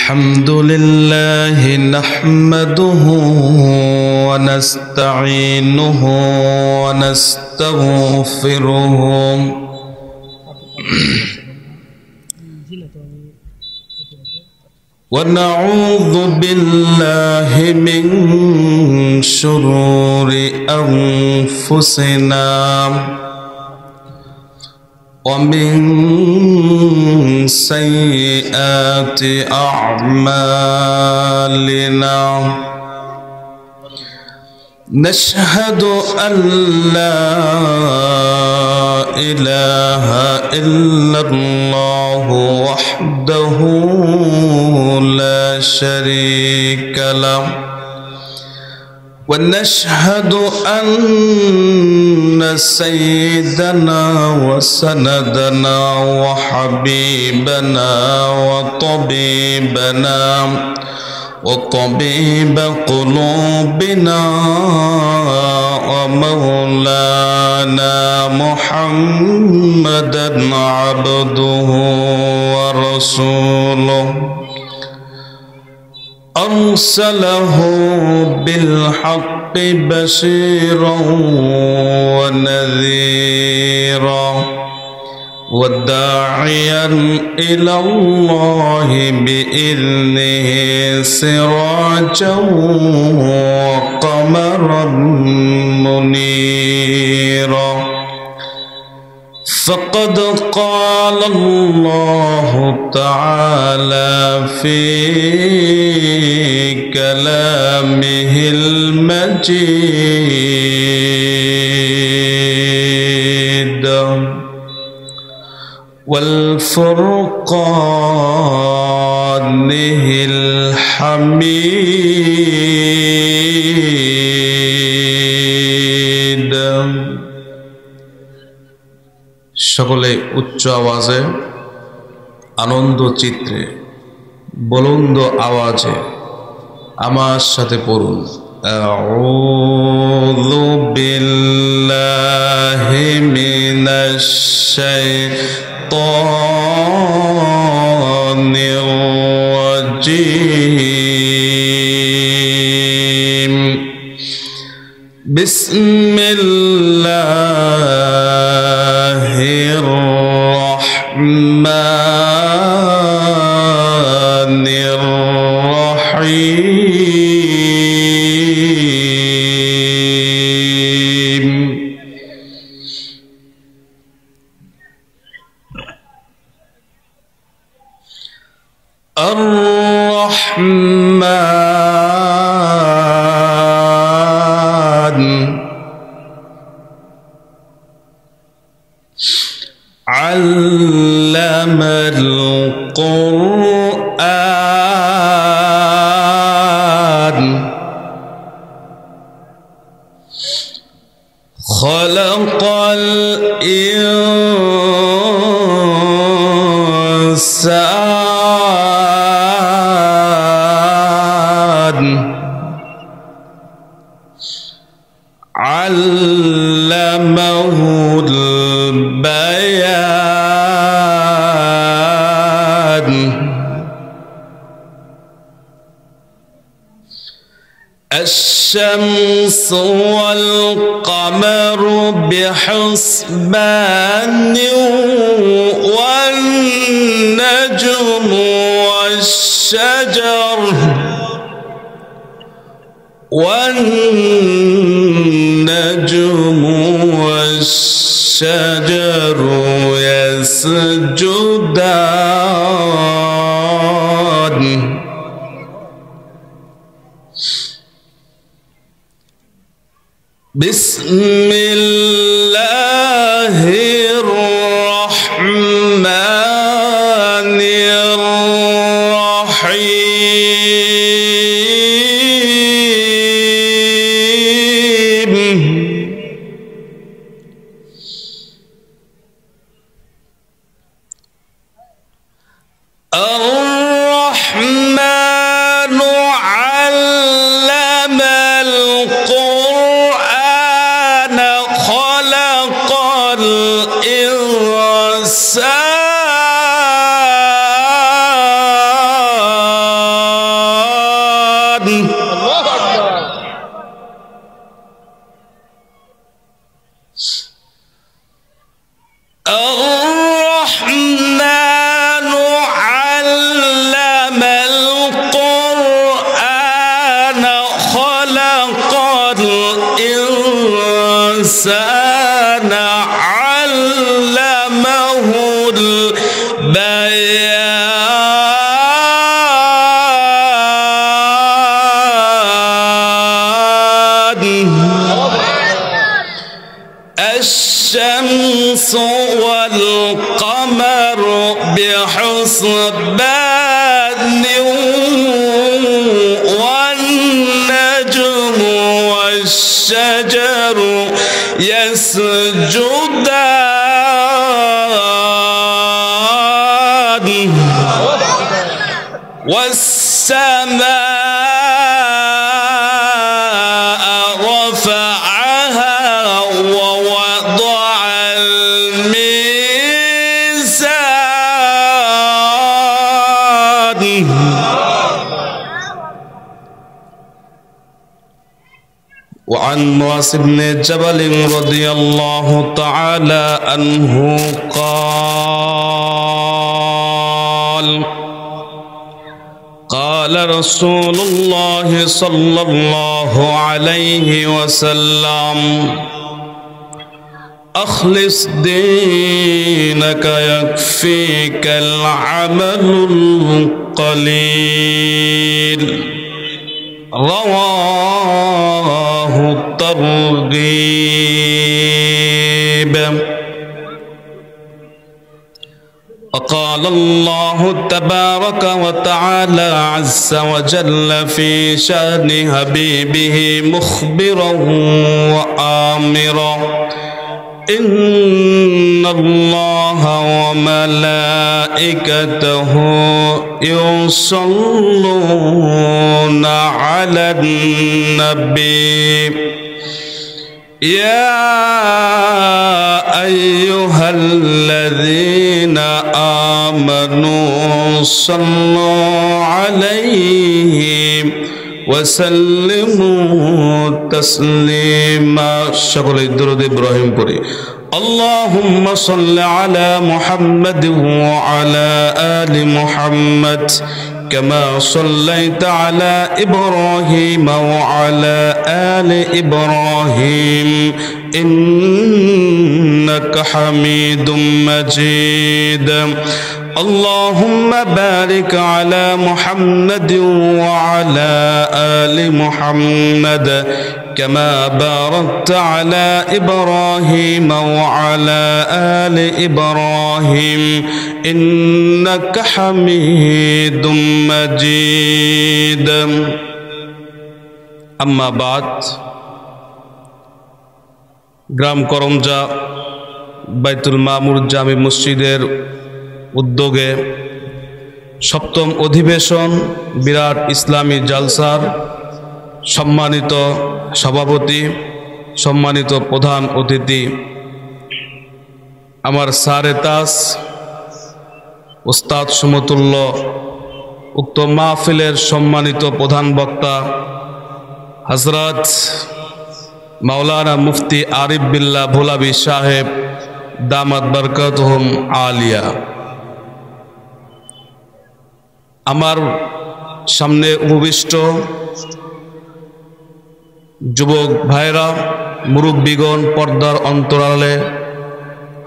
الحمد لله نحمده ونستعينه ونستغفره ونعوذ بالله من شرور أنفسنا ومن سيئات أعمالنا نشهد أن لا إله إلا الله وحده لا شريك له ونشهد أن سيدنا وسندنا وحبيبنا وطبيب قلوبنا ومولانا محمدا عبده ورسوله أرسله بالحق بشيرا ونذيرا وداعيا إلى الله بإذنه سراجا وقمرا منيرا فقد قال الله تعالى في كلامه المجيد والفرقانه الحميد সকলে উচ্চ আওয়াজে আনন্দ চিত্রে বুলন্দ আওয়াজে আমার সাথে পড়ুন আউযু বিল্লাহি মিনাশ শাইতানির রাজীম বিসমিল্লাহির রহমানির রহিম الرحمن علم القرآن خلق الإنسان علمه البيان الشمس والقمر بحسبان والنجم والشجر يسجدان بسم الله الرحمن الرحيم الرحمن علم القرآن خلق الإنسان الإنسان علمه البيان الشمس والقمر بحسبان والنجم والشجر يسجدان والسماء رفعها ووضع الميزان وعن معاذ بن جبل رضي الله تعالى عنه قال قال رسول الله صلى الله عليه وسلم أخلص دينك يكفيك العمل القليل رواه الترغيب. وقال الله تبارك وتعالى عز وجل في شأن حبيبه مخبرا وآمرا إن الله وملائكته يصلون على النبي يا أيها الذين آمنوا صلوا عليه وسلموا تسليما. شكر الدرود إبراهيم بري. اللهم صل على محمد وعلى آل محمد كما صليت على إبراهيم وعلى آل إبراهيم إنك حميد مجيد. اللهم بارك على محمد وعلى آل محمد كما باركت على إبراهيم وعلى آل إبراهيم إنك حميد مجيد. أما بعد গ্রাম করমজা বাইতুল মামুর জামি মসজিদের উদ্যোগে সপ্তম অধিবেশন বিরাট ইসলামী জালসার সম্মানিত সভাপতি, সম্মানিত প্রধান অতিথি, আমার সারে তাজ উস্তাদ সমতুল্য, উক্ত মাহফিলের সম্মানিত প্রধান বক্তা হযরত মাওলানা মুফতি আরিফ বিল্লাহ ভোলাবি সাহেব দামাত বরকাতুহুম আলিয়া, আমার সামনে উপবিষ্ট যুবক ভাইরা, মুরব্বীগণ, পর্দার অন্তরালে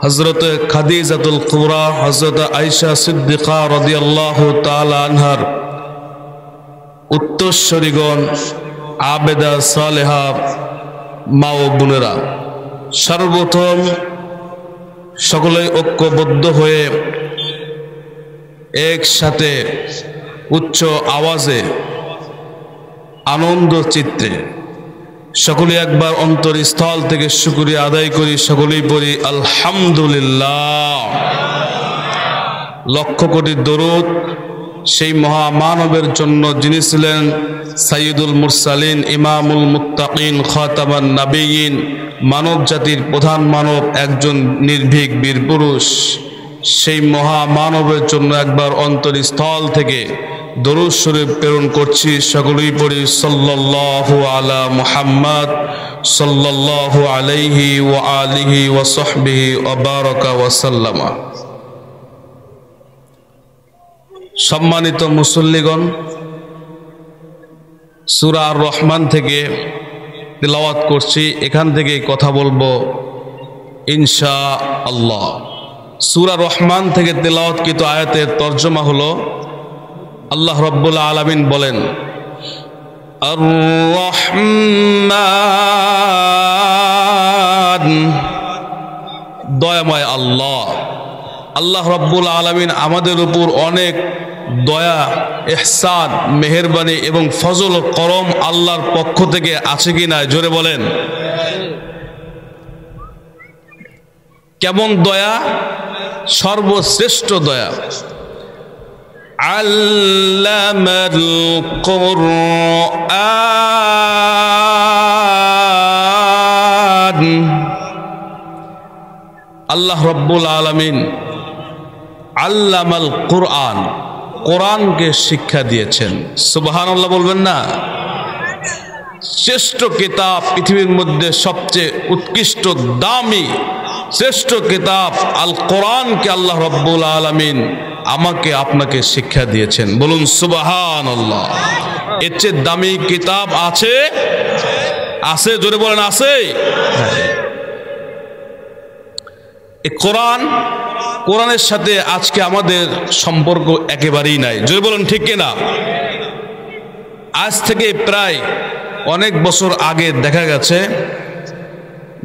হযরত খাদিজাতুল কুবরা হযরত আয়েশা সিদ্দিকা রাদিয়াল্লাহু তাআলা আনহার উত্তরসূরিগণ, আবেদা সালেহা মা ও বোনেরা, সর্বপ্রথম সকলেই ঐক্যবদ্ধ হয়ে একসাথে উচ্চ আওয়াজে আনন্দ চিত্তে সকলে একবার অন্তরস্থল থেকে শুকরিয়া আদায় করি, সকলেই পড়ি আলহামদুলিল্লাহ। লক্ষ কোটি দরুদ সেই মহামানবের জন্য যিনি ছিলেন সাইয়্যিদুল মুরসালিন, ইমামুল মুত্তাকিন, খাতামান নাবিয়িন, মানব জাতির প্রধান মানব, একজন নির্ভীক বীর পুরুষ, সেই মহামানবের জন্য একবার অন্তরস্থল থেকে দরুদ শরীফ প্রেরণ করছি। সকলেই পড়ি সাল্লাল্লাহু আলা মুহাম্মদ সাল্লাল্লাহু আলাইহি ওয়া আলিহি ওয়া সাহবিহি ওয়া বারাকা ওয়া সাল্লামা। সম্মানিত মুসল্লিগণ, সূরা আর রহমান থেকে তেলাওয়াত করছি, এখান থেকে কথা বলবো ইনশাআল্লাহ। সূরা রহমান থেকে তেলাওয়াতকৃত আয়াতের তর্জমা হলো, আল্লাহ রাব্বুল আলামিন বলেন, আর রহমান, দয়াময় আল্লাহ। আল্লাহ রাব্বুল আলামিন আমাদের উপর অনেক দয়া, ইহসান, মেহেরবানি এবং ফজল ও করম আল্লাহর পক্ষ থেকে আছে কি না? জোরে বলেন। কেমন দয়া? সর্বশ্রেষ্ঠ দয়া। আল্লামাল কুরআন, আল্লাহ রাব্বুল আলামিন আল্লামাল কুরআন, কোরআনকে শিক্ষা দিয়েছেন। সুবহানাল্লাহ বলবেন না? শ্রেষ্ঠ কিতাব, পৃথিবীর মধ্যে সবচেয়ে উৎকৃষ্ট দামি শ্রেষ্ঠ কিতাব আল কোরআনকে আল্লাহ রাব্বুল আলামিন আমাকে আপনাকে শিক্ষা দিয়েছেন। বলুন সুবহানাল্লাহ। এর চেয়ে দামি কিতাব আছে? আছে, জোরে বলেন আছে। এই কোরআনের সাথে আজকে আমাদের সম্পর্ক একেবারেই নাই, জোরে বলুন ঠিক কিনা? আজ থেকে প্রায় অনেক বছর আগে দেখা গেছে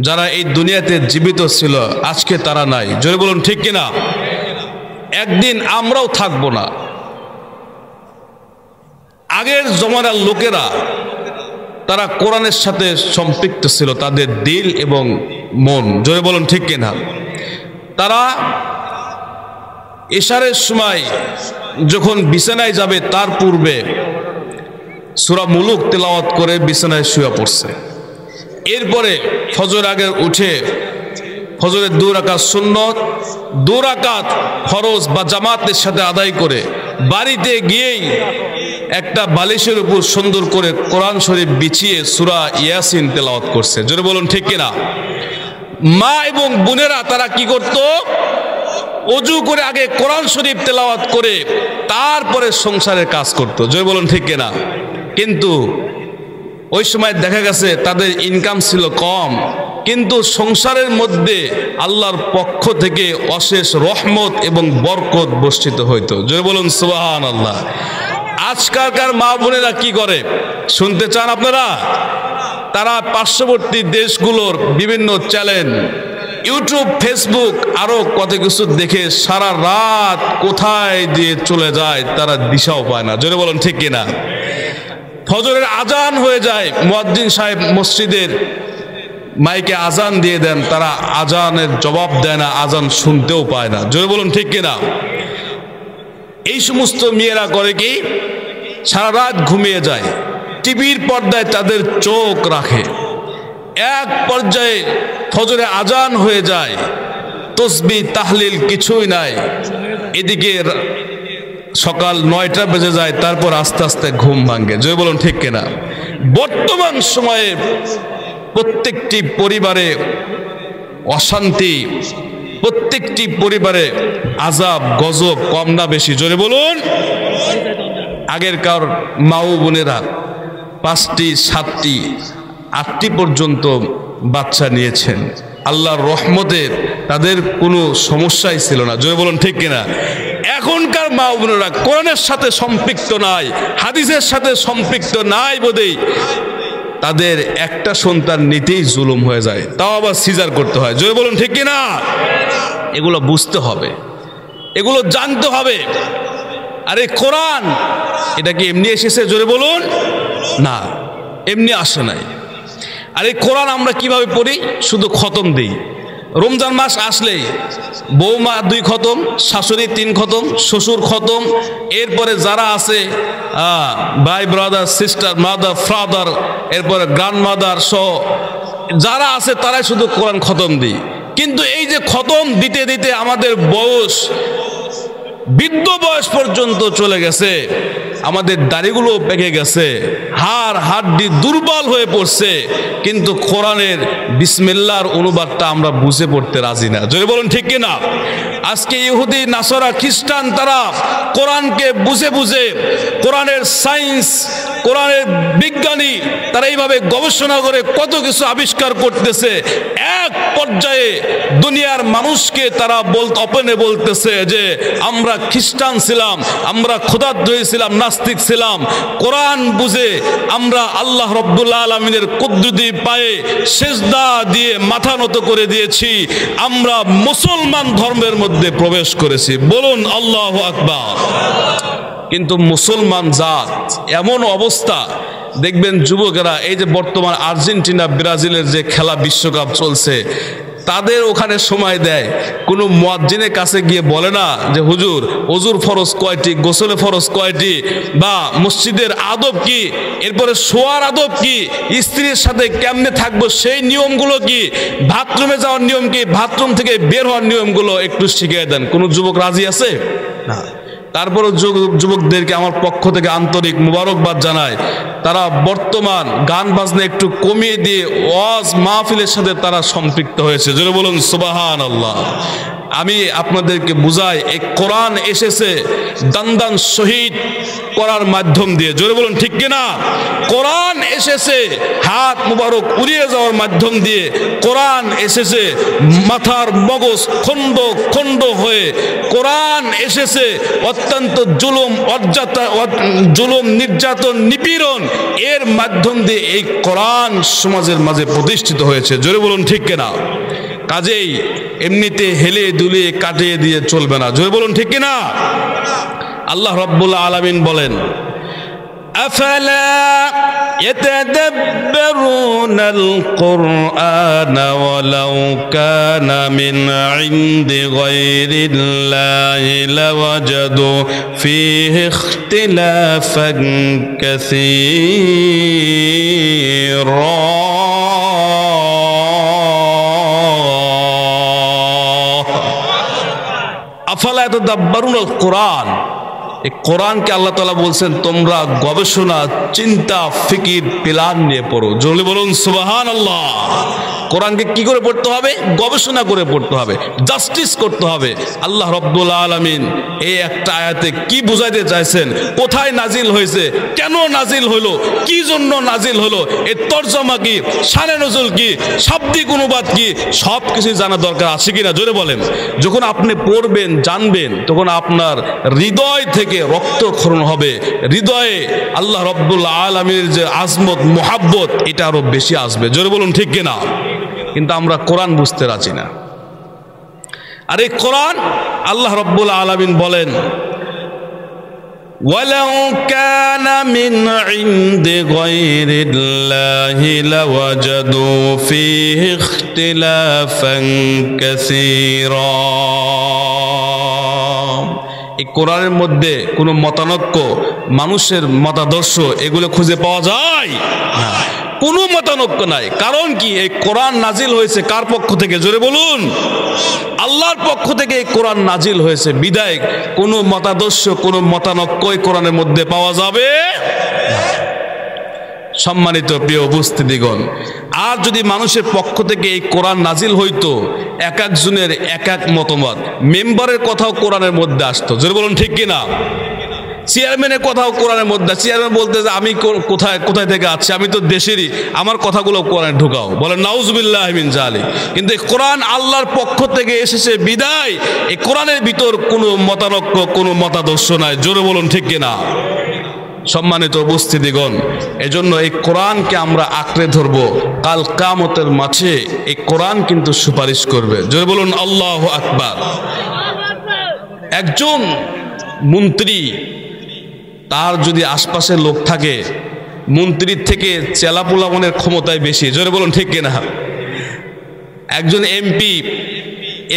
যারা এই দুনিয়াতে জীবিত ছিল আজকে তারা নাই, জোরে বলুন ঠিক কিনা? একদিন আমরাও থাকবো না। আগের জমানার লোকেরা তারা কোরআনের সাথে সম্পৃক্ত ছিল, তাদের দিল এবং মন, জোরে বলুন ঠিক কিনা? তারা ইশারের সময় যখন বিছানায় যাবে তার পূর্বে সূরা মুলুক তেলাওয়াত করে বিছানায় শুয়ে পড়ছে। এরপরে ফজর আগে উঠে ফজরের 2 রাকাত সুন্নত, 2 রাকাত ফরজ বা জামাতের সাথে আদায় করে বাড়িতে গিয়েই একটা বালিশের উপর সুন্দর করে কোরআন শরীফ বিছিয়ে সূরা ইয়াসিন তেলাওয়াত করছে, জোরে বলুন ঠিক কিনা? মা এবং বোনেরা তারা কি করত? ওযু করে আগে কোরআন শরীফ তেলাওয়াত করে তারপরে সংসারের কাজ করত, জোরে বলুন ঠিক কিনা? কিন্তু ওই সময় দেখা গেছে তাদের ইনকাম ছিল কম, কিন্তু সংসারের মধ্যে আল্লাহর পক্ষ থেকে অশেষ রহমত এবং বরকত বর্ষিত হইতো, জোরে বলুন সুবহানাল্লাহ। আজকালকার মা বোনেরা কি করে শুনতে চান আপনারা? তারা পার্শ্ববর্তী দেশগুলোর বিভিন্ন চ্যানেল, ইউটিউব, ফেসবুক আরো কত কিছু দেখে সারা রাত কোথায় দিয়ে চলে যায় তারা দিশাও পায় না, জোরে বলুন ঠিক কিনা? ফজরের আজান হয়ে যায়, মুয়াজ্জিন সাহেব মসজিদের মাইকে আজান দিয়ে দেন, তারা আজানের জবাব দেয় না, আজান শুনতেও পায় না, জোরে বলুন ঠিক কিনা? এই সমস্ত মেয়েরা করে কি? সারা রাত ঘুমিয়ে যায়, টিভির পর্দায় তাদের চোখ রাখে। এক পর্যায়ে ফজরে আজান হয়ে যায়, তসবিহ তাহলিল কিছুই নাই, এদিকে সকাল 9টা বেজে যায়, তারপর আস্তে আস্তে ঘুম ভাঙে, জয় বলুন ঠিক কিনা? বর্তমান সময়ে প্রত্যেকটি পরিবারে অশান্তি, প্রত্যেকটি পরিবারে আযাব গজব, কম না বেশি? জোরে বলুন। আগেরকার মা ও বোনেরা 5টি 7টি 8টি পর্যন্ত বাচ্চা নিয়েছেন, আল্লাহর রহমতে তাদের কোনো সমস্যাই ছিল না, জোরে বলুন ঠিক কিনা? এখনকার মা ও বোনেরা কোরআনের সাথে সম্পৃক্ত নাই, হাদিসের সাথে সম্পৃক্ত নাই বলেই তাদের একটা সন্তান নিতেই জুলুম হয়ে যায়, তাও আবার সিজার করতে হয়, জোরে বলুন ঠিক কিনা? এগুলো বুঝতে হবে, এগুলো জানতে হবে। আরে কোরআন এটা কি এমনি এসেছে? জোরে বলুন না, এমনি আসে নাই। আর এই কোরআন আমরা কিভাবে পড়ি? শুধু খতম দেই। রমজান মাস আসলেই বৌমা 2 খতম, শাশুড়ি 3 খতম, শ্বশুর খতম, এরপরে যারা আছে ভাই, ব্রাদার, সিস্টার, মাদার, ফাদার, এরপরে গ্র্যান্ড মাদার সহ যারা আছে তারাই শুধু কোরআন খতম দিই। কিন্তু এই যে খতম দিতে দিতে আমাদের বয়স বৃদ্ধ বয়স পর্যন্ত চলে গেছে, আমাদের দাড়িগুলো পেকে গেছে, হাড় হাড্ডি দুর্বল হয়ে পড়ছে, কিন্তু কোরআনের বিসমিল্লাহর অনুবাদটা আমরা বুঝে পড়তে রাজি না। যদি বলুন ঠিক কিনা? আজকে ইহুদি নাসারা খ্রিস্টান তারা কোরআনকে বুঝে বুঝে, কোরআনের সায়েন্স, কোরআনের বিজ্ঞানী তারা এইভাবে গবেষণা করে কত কিছু আবিষ্কার করতেছে। এক পর্যায়ে দুনিয়ার মানুষকে তারা অপনে বলতেছে যে আমরা খ্রিস্টান ছিলাম, আমরা খোদাদ্রোহী ছিলাম, নাস্তিক ছিলাম, কোরআন বুঝে আমরা আল্লাহ রব্বুল আলামিনের কুদরতি পায়ে সিজদা দিয়ে মাথা নত করে দিয়েছি, আমরা মুসলমান ধর্মের মধ্যে প্রবেশ করেছি। বলুন আল্লাহু আকবার। কিন্তু মুসলমান জাত এমন অবস্থা, দেখবেন যুবকেরা এই যে বর্তমান আর্জেন্টিনা ব্রাজিলের যে খেলা বিশ্বকাপ চলছে, তাদের ওখানে সময় দেয়, কোনো মুয়াজ্জিনের কাছে গিয়ে বলে না যে হুজুর ওযুর ফরজ কয়টি, গোসলে ফরজ কয়টি, বা মসজিদের আদব কি, এরপরে শোয়ার আদব কি, স্ত্রীর সাথে কেমনে থাকবো সেই নিয়মগুলো কি, বাথরুমে যাওয়ার নিয়ম কি, বাথরুম থেকে বের হওয়ার নিয়মগুলো একটু শিখিয়ে দেন। কোনো যুবক রাজি আছে না। তারপরে যুবকদেরকে আমার পক্ষ থেকে আন্তরিক মুবারকবাদ জানায়, তারা বর্তমান গান বাজনা একটু কমিয়ে দিয়ে ওয়াজ মাহফিলের সাথে তারা সম্পৃক্ত হয়েছে। জোরে বলুন সুবহানাল্লাহ। আমি আপনাদেরকে বুঝাই, এই কোরআন এসেছে দান শহীদ করার মাধ্যম দিয়ে। জোরে বলুন ঠিক কিনা? কোরআন এসেছে হাত মুবারক উড়িয়ে যাওয়ার মাধ্যম দিয়ে। কোরআন এসেছে মাথার মগজ খণ্ড খণ্ড হয়ে। কোরআন এসেছে অত্যন্ত জুলুম নির্যাতন নিপীড়ন এর মাধ্যম দিয়ে এই কোরআন সমাজের মাঝে প্রতিষ্ঠিত হয়েছে। জোরে বলুন ঠিক কিনা? কাজেই এমনিতে হেলে দুলিয়ে কাটিয়ে দিয়ে চলবে না। জোরে বলুন ঠিক কিনা? আল্লাহ রাব্বুল আলামিন বলেন, আফালা ইয়াতাদাব্বারুনাল কুরআনা ওয়ালাউ কানা মিন ইনদি গায়রিল্লাহি লাওয়াজাদু ফীহি ইখতিলাফান কাসীরা। আফালা ইয়াতাদাব্বারুনাল কুরআন, এই কোরআনকে আল্লাহ তাআলা বলছেন তোমরা গবেষণা, চিন্তা, ফিকির, প্ল্যান নিয়ে পড়ো। জোরে বলুন সুবহানাল্লাহ। কোরআনকে কি করে পড়তে হবে? গবেষণা করে পড়তে হবে, জাস্টিস করতে হবে। আল্লাহ রাব্বুল আলামিন এই একটা আয়াতে কি বুঝাইতে চাইছেন, কোথায় নাজিল হয়েছে, কেন নাজিল হলো, কি জন্য নাজিল হলো, এর তরজমা কি, শানে নজুল কি, শাব্দিক অনুবাদ কি, সব কিছু জানা দরকার আছে কিনা? জোরে বলেন। যখন আপনি পড়বেন, জানবেন, তখন আপনার হৃদয় থেকে রক্তক্ষরণ হবে, হৃদয়ে আল্লাহ রাব্বুল আলামিনের যে আজমত, মুহাব্বত, এটা আরো বেশি আসবে। জোরে বলুন ঠিক কিনা? কিন্তু আমরা কোরআন বুঝতে রাজি না। আর এই কোরআন আল্লাহ রাব্বুল আলামিন বলেন, ওয়ালাউ কানা মিন ইনদি গায়রিল্লাহি লাওয়াজাদু ফীহি ইখতিলাফান কাসীরা। এই কোরআনের মধ্যে কোনো মতানৈক্য, মানুষের মতাদর্শ এগুলো খুঁজে পাওয়া যায় না। কোনো মতানৈক্য নাই। কারণ কি? এই কোরআন নাজিল হয়েছে কার পক্ষ থেকে? জোরে বলুন। আল্লাহর পক্ষ থেকে এই কোরআন নাজিল হয়েছে, বিদায় কোনো মতাদর্শ, কোনো মতানৈক্য এই কোরআনের মধ্যে পাওয়া যাবে না। সম্মানিত প্রিয় উপস্থিতিগণ, আর যদি মানুষের পক্ষ থেকে এই কোরআন নাজিল হইতো, এক একজনের এক এক মতামত, মেম্বারের কথাও কোরআনের মধ্যে আসতো। জোরে বলুন ঠিক কিনা? চেয়ারম্যানের কথাও কোরআনের মধ্যে। চেয়ারম্যান বলতে যে আমি কোথায় কোথায় থেকে আছি, আমি তো দেশেরই, আমার কথাগুলো কোরআনে ঢুকাও। বলেন নাউজুবিল্লাহি মিন যালিক। কিন্তু এই কোরআন আল্লাহর পক্ষ থেকে এসেছে, বিদায় এই কোরআনের ভিতর কোনো মতানৈক্য, কোনো মতাদর্শ নাই। জোরে বলুন ঠিক কিনা? সম্মানিত উপস্থিতিগণ, এজন্য এই কোরআনকে আমরা আঁকড়ে ধরবো। কাল কিয়ামতের মাঠে এই কোরআন কিন্তু সুপারিশ করবে। জোরে বলুন আল্লাহু আকবার। একজন মন্ত্রী, তার যদি আশপাশে লোক থাকে, মন্ত্রীর থেকে চেলাপোলামনের ক্ষমতায় বেশি। জোরে বলুন ঠিক কিনা? একজন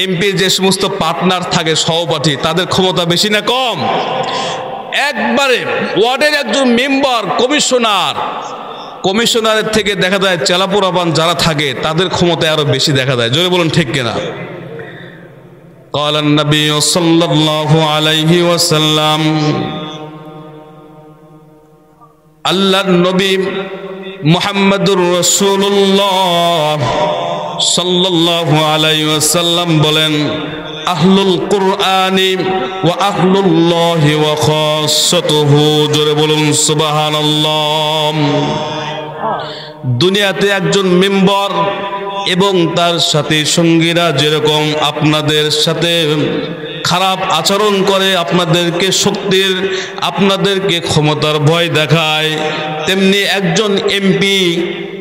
এমপির যে সমস্ত পার্টনার থাকে, সহপাঠী, তাদের ক্ষমতা বেশি না কম? একবারে ওয়ার্ডের একজন মেম্বার, কমিশনারের থেকে দেখা যায় চেলাপোলাপান যারা থাকে তাদের ক্ষমতা আরো বেশি দেখা যায়। জোরে বলুন ঠিক কিনা? قال النبي صلى الله عليه وسلم আল্লাহর নবী মুহাম্মদুর রাসূলুল্লাহ সাল্লাল্লাহু আলাইহি ওয়াসাল্লাম বলেন, আহলুল কুরআনি ওয়া আহলুল্লাহি ওয়া খাসসাতুহু। জোরে বলুন সুবহানাল্লাহ। দুনিয়াতে একজন মেম্বার এবং তার সাথী সঙ্গীরা যেরকম আপনাদের সাথে খারাপ আচরণ করে, আপনাদেরকে শক্তির, আপনাদেরকে ক্ষমতার ভয় দেখায়, তেমনি একজন এমপি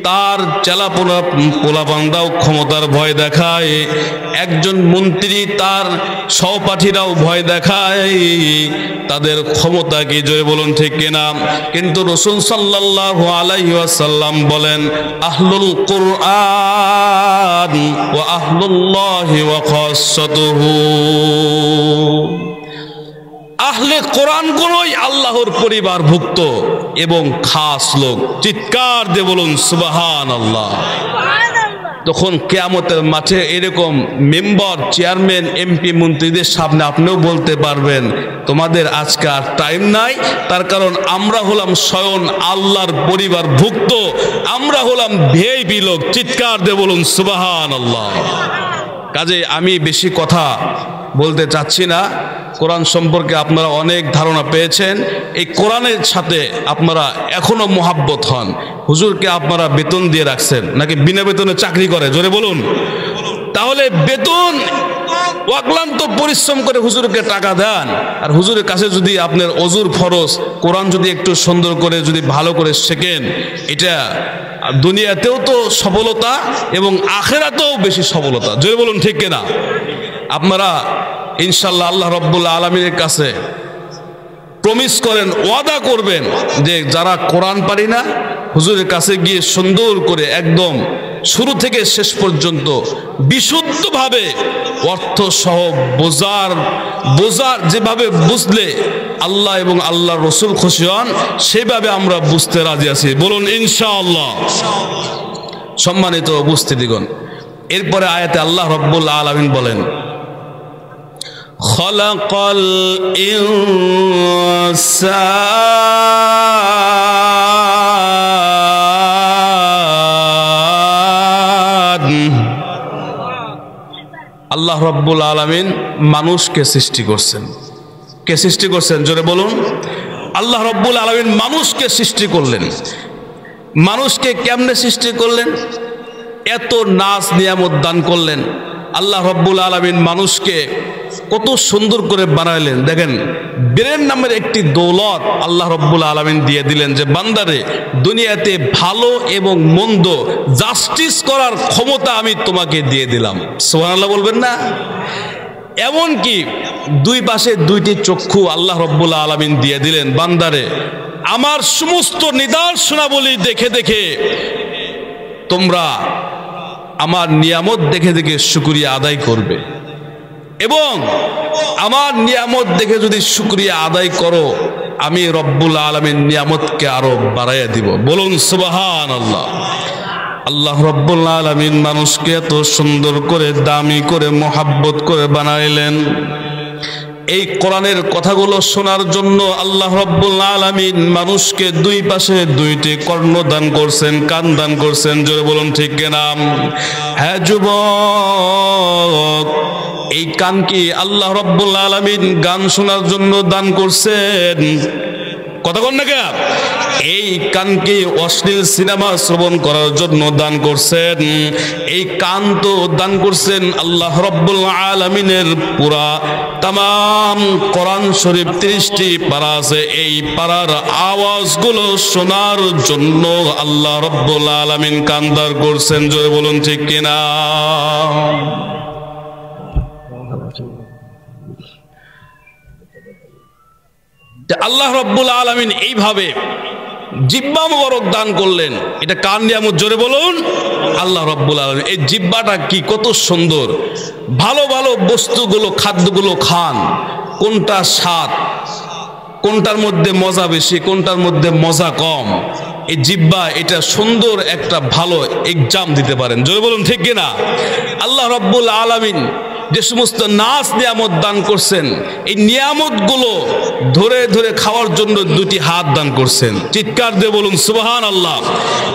তার পোলাপান্ডাও ক্ষমতার ভয় দেখায়, একজন মন্ত্রী তার সহপাঠীরাও ভয় দেখায়, তাদের ক্ষমতা কি? জোরে বলুন ঠিক কিনা? কিন্তু রাসূল সাল্লাল্লাহু আলাইহি ওয়াসাল্লাম বলেন, আহলুল কুরআন ওয়া আহলুল্লাহি ওয়া খাসসাতুহু। আহলে কোরআন গুলোই আল্লাহর পরিবারভুক্ত এবং খাস লোক। চিৎকার দিয়ে বলুন সুবহানাল্লাহ। তখন কিয়ামতের মাঠে এরকম মেম্বার, চেয়ারম্যান, এমপি, মন্ত্রীদের সামনে আপনিও বলতে পারবেন, তোমাদের আজকে আর টাইম নাই, তার কারণ আমরা হলাম স্বয়ং আল্লাহর পরিবারভুক্ত, আমরা হলাম ভিআইপি লোক। চিৎকার দিয়ে বলুন সুবহানাল্লাহ। কাজে আমি বেশি কথা বলতে চাচ্ছি না। কোরআন সম্পর্কে আপনারা অনেক ধারণা পেয়েছেন। এই কোরআনের সাথে আপনারা এখনো মোহাব্বত হন। হুজুরকে আপনারা বেতন দিয়ে রাখছেন নাকি বিনা বেতনে চাকরি করে? জোরে বলুন। তাহলে বেতন অক্লান্ত পরিশ্রম করে হুজুরকে টাকা দেন, আর হুজুরের কাছে যদি আপনার অজুর ফরজ, কোরআন যদি একটু সুন্দর করে যদি ভালো করে শেখেন, এটা দুনিয়াতেও তো সফলতা এবং আখিরাতেও বেশি সফলতা। জোরে বলুন ঠিক কিনা? আপনারা ইনশাআল্লাহ আল্লাহ রাব্বুল আলামিনের কাছে প্রমিস করেন, ওয়াদা করবেন যে যারা কোরআন পারি না, হুজুরের কাছে গিয়ে সুন্দর করে একদম শুরু থেকে শেষ পর্যন্ত বিশুদ্ধভাবে অর্থ সহ বোঝার যেভাবে বুঝলে আল্লাহ এবং আল্লাহর রাসূল খুশি হন, সেভাবে আমরা বুঝতে রাজি আছি। বলুন ইনশাআল্লাহ। সম্মানিত উপস্থিতিগণ, এরপরে আয়াতে আল্লাহ রাব্বুল আলামিন বলেন, খলাকাল ইনসান। আল্লাহ রাব্বুল আলামিন মানুষকে সৃষ্টি করছেন। কে সৃষ্টি করছেন? জোরে বলুন। আল্লাহ রাব্বুল আলামিন মানুষকে সৃষ্টি করলেন। মানুষকে কেমনে সৃষ্টি করলেন? এত নাজ নিয়ামত দান করলেন। আল্লাহ রাব্বুল আলামিন মানুষকে কত সুন্দর করে বানাইলেন। দেখেন, ব্রেন নামের একটি দৌলত আল্লাহ রাব্বুল আলামিন দিয়ে দিলেন যে বান্দারে, দুনিয়াতে ভালো এবং মন্দ জাস্টিস করার ক্ষমতা আমি তোমাকে দিয়ে দিলাম। সুবহানাল্লাহ বলবেন না? এমনকি দুই পাশে দুইটি চক্ষু আল্লাহ রাব্বুল আলামিন দিয়ে দিলেন, বান্দারে আমার সমস্ত নিদর্শনাবলী দেখে দেখে তোমরা আমার নিয়ামত দেখে দেখে শুকরিয়া আদায় করবে, এবং আমার নিয়ামত দেখে যদি শুকরিয়া আদায় করো, আমি রব্বুল আলামিন নিয়ামতকে আরো বাড়াইয়া দিব। বলুন সুবহানাল্লাহ। আল্লাহ রব্বুল আলামিন মানুষকে এত সুন্দর করে, দামি করে, মোহাব্বত করে বানাইলেন। এই কোরআনের কথাগুলো শোনার জন্য আল্লাহ রাব্বুল আলামিন মানুষকে দুই পাশে দুইটি কর্ণ দান করছেন, কান দান করছেন। জোরে বলুন ঠিক কিনা? হ্যাঁ যুবক, এই কান কি আল্লাহ রাব্বুল আলামিন গান শোনার জন্য দান করছেন? কথা বল না কেন? এই কানকে অশ্লীল সিনেমা শ্রবণ করার জন্য দান করছেন। এই কান তো দান করছেন আল্লাহ রাব্বুল আলামিনের পুরা তামাম কোরআন শরীফ 30টি পারা আছে, এই পারার আওয়াজগুলো শোনার জন্য আল্লাহ রাব্বুল আলামিন কান দান করছেন। জোরে বলুন ঠিক কিনা? আল্লাহ রাব্বুল আলামিন এইভাবে জিহ্বা মুবারক দান করলেন। এটা কান নিয়ামত। জোরে বলুন আল্লাহ রাব্বুল আলামিন। এই জিহ্বাটা কি কত সুন্দর! ভালো ভালো বস্তুগুলো, খাদ্যগুলো খান, কোনটা স্বাদ, কোনটার মধ্যে মজা বেশি, কোনটার মধ্যে মজা কম, এই জিহ্বা এটা সুন্দর একটা ভালো এক্সাম দিতে পারেন। জোরে বলুন ঠিক কিনা? আল্লাহ রাব্বুল আলামিন যে সমস্ত নাজ নিয়ামত দান করছেন, এই নিয়ামতগুলো ধরে ধরে খাওয়ার জন্য দুটি হাত দান করছেন। চিৎকার দিয়ে বলুন সুবহানাল্লাহ।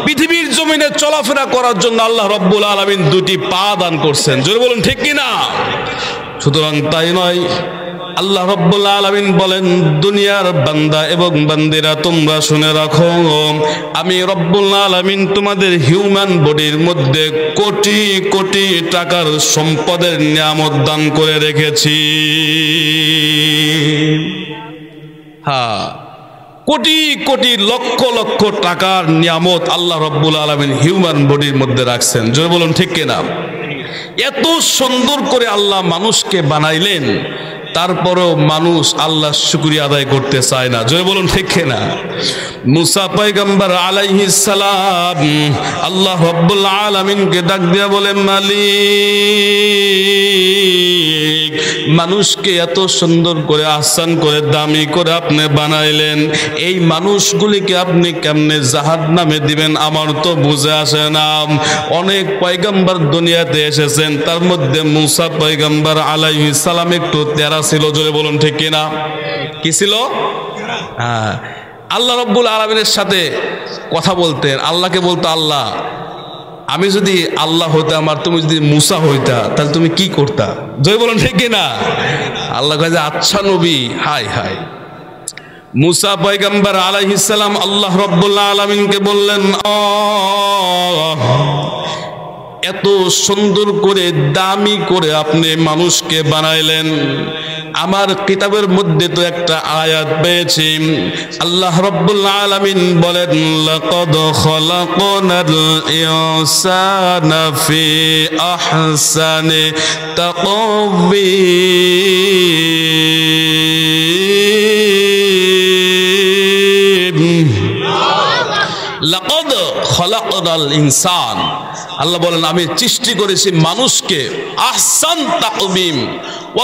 পৃথিবীর জমিনে চলাফেরা করার জন্য আল্লাহ রব্বুল আলামিন দুটি পা দান করছেন। জোরে বলুন ঠিক কিনা? সুতরাং তাই নয়, আল্লাহ রব্বুল আলামিন বলেন, দুনিয়ার বান্দা এবং বান্দিরা তোমরা শুনে রাখো, আমি রব্বুল আলামিন তোমাদের হিউম্যান বডির মধ্যে কোটি কোটি টাকার সম্পদের নিয়ামত দান করে রেখেছি। হ্যাঁ, কোটি কোটি লক্ষ লক্ষ টাকার নিয়ামত আল্লাহ রব্বুল আলামিন হিউম্যান বডির মধ্যে রাখছেন। জোরে বলুন ঠিক কিনা? এত সুন্দর করে আল্লাহ মানুষকে বানাইলেন, তারপরেও মানুষ আল্লাহর শুকরিয়া আদায় করতে চায় না। জোরে বলুন ঠিক কিনা? মুসা পয়গম্বর আলাইহিস সালাম আল্লাহ রাব্বুল আলামিনকে ডাক দিয়া বলেন, মালিক, মানুষকে এত সুন্দর করে আহসান করে দামি করে আপনি বানাইলেন, এই মানুষগুলিকে আপনি কেমনে জাহান্নামে দিবেন আমার তো বুঝে আসে না। অনেক পয়গম্বর দুনিয়াতে এসেছেন, তার মধ্যে মুসা পয়গম্বর আলাইহিস সালাম একটু তেরা ছিল। জোরে বলুন ঠিক কিনা? কি ছিল? হ্যাঁ, আল্লাহ রব্বুল আলামিনের সাথে কথা বলতেন। আল্লাহকে বলতো, আল্লাহ, আমি যদি আল্লাহ হইতাম আর তুমি যদি মুসা হইতা, তাহলে তুমি কি করতা? জয় বলুন ঠিক কিনা? আল্লাহ কয় যে, আচ্ছা নবী, হাই হাই। মুসা পয়গম্বর আলাইহিস সালাম আল্লাহ রব্বুল আলামিনকে বললেন, এত সুন্দর করে দামি করে আপনি মানুষকে বানাইলেন, আমার কিতাবের মধ্যে তো একটা আয়াত পেয়েছি, আল্লাহ রাব্বুল আলামিন বলেন, লাকাদ খালাকনাল ইনসানা ফি আহসানি তাকওয়িম। লাকাদ খালাকনাল ইনসান, আল্লাহ বলেন আমি সৃষ্টি করেছি মানুষকে আহসান তাকওয়িম,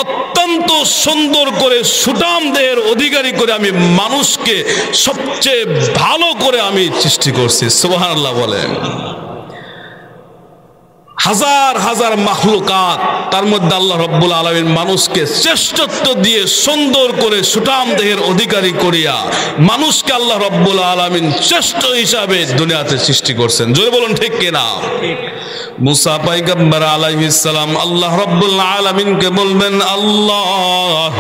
অত্যন্ত সুন্দর করে সুঠাম দেহের অধিকারী করে আমি মানুষকে সবচেয়ে ভালো করে আমি সৃষ্টি করছি। সুবহানাল্লাহ বলেন। হাজার হাজার মাখলুকাত, তার মধ্যে আল্লাহ রব্বুল আলামিন মানুষকে শ্রেষ্ঠত্ব দিয়ে সুন্দর করে সুঠাম দেহের অধিকারী করিয়া মানুষকে আল্লাহ রব্বুল আলামিন শ্রেষ্ঠ হিসাবে দুনিয়াতে সৃষ্টি করছেন। জোরে বলুন ঠিক কিনা? মুসা পয়গম্বর আলাইহিস সালাম আল্লাহ রব্বুল আলামিনকে বলবেন, আল্লাহ,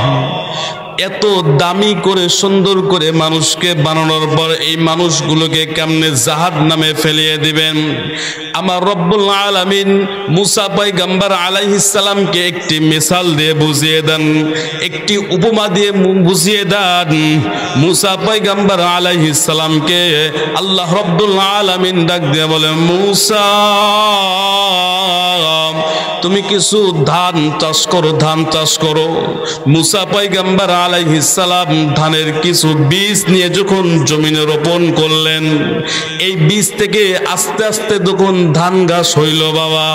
এত দামি করে সুন্দর করে মানুষকে বানানোর পর এই মানুষগুলোকে কেমনে জাহান্নামে ফেলিয়ে দিবেন? আমার রব্বুল আলামিন মুসা পয়গম্বর আলাইহিস সালামকে একটি মিসাল দিয়ে বুঝিয়ে দেন, একটি উপমা দিয়ে বুঝিয়ে দেন। মুসা পয়গম্বর আলাইহিস সালামকে আল্লাহ রব্বুল আলামিন ডাক দিয়ে বলে, মুসা, তুমি কিছু ধান চাষ করো, ধান চাষ করো। মুসা পয়গম্বর আলাইহিস সালাম ধানের কিছু বীজ নিয়ে যখন জমিনে রোপণ করলেন, এই বীজ থেকে আস্তে আস্তে যখন ধান গাছ হইল, বাবা,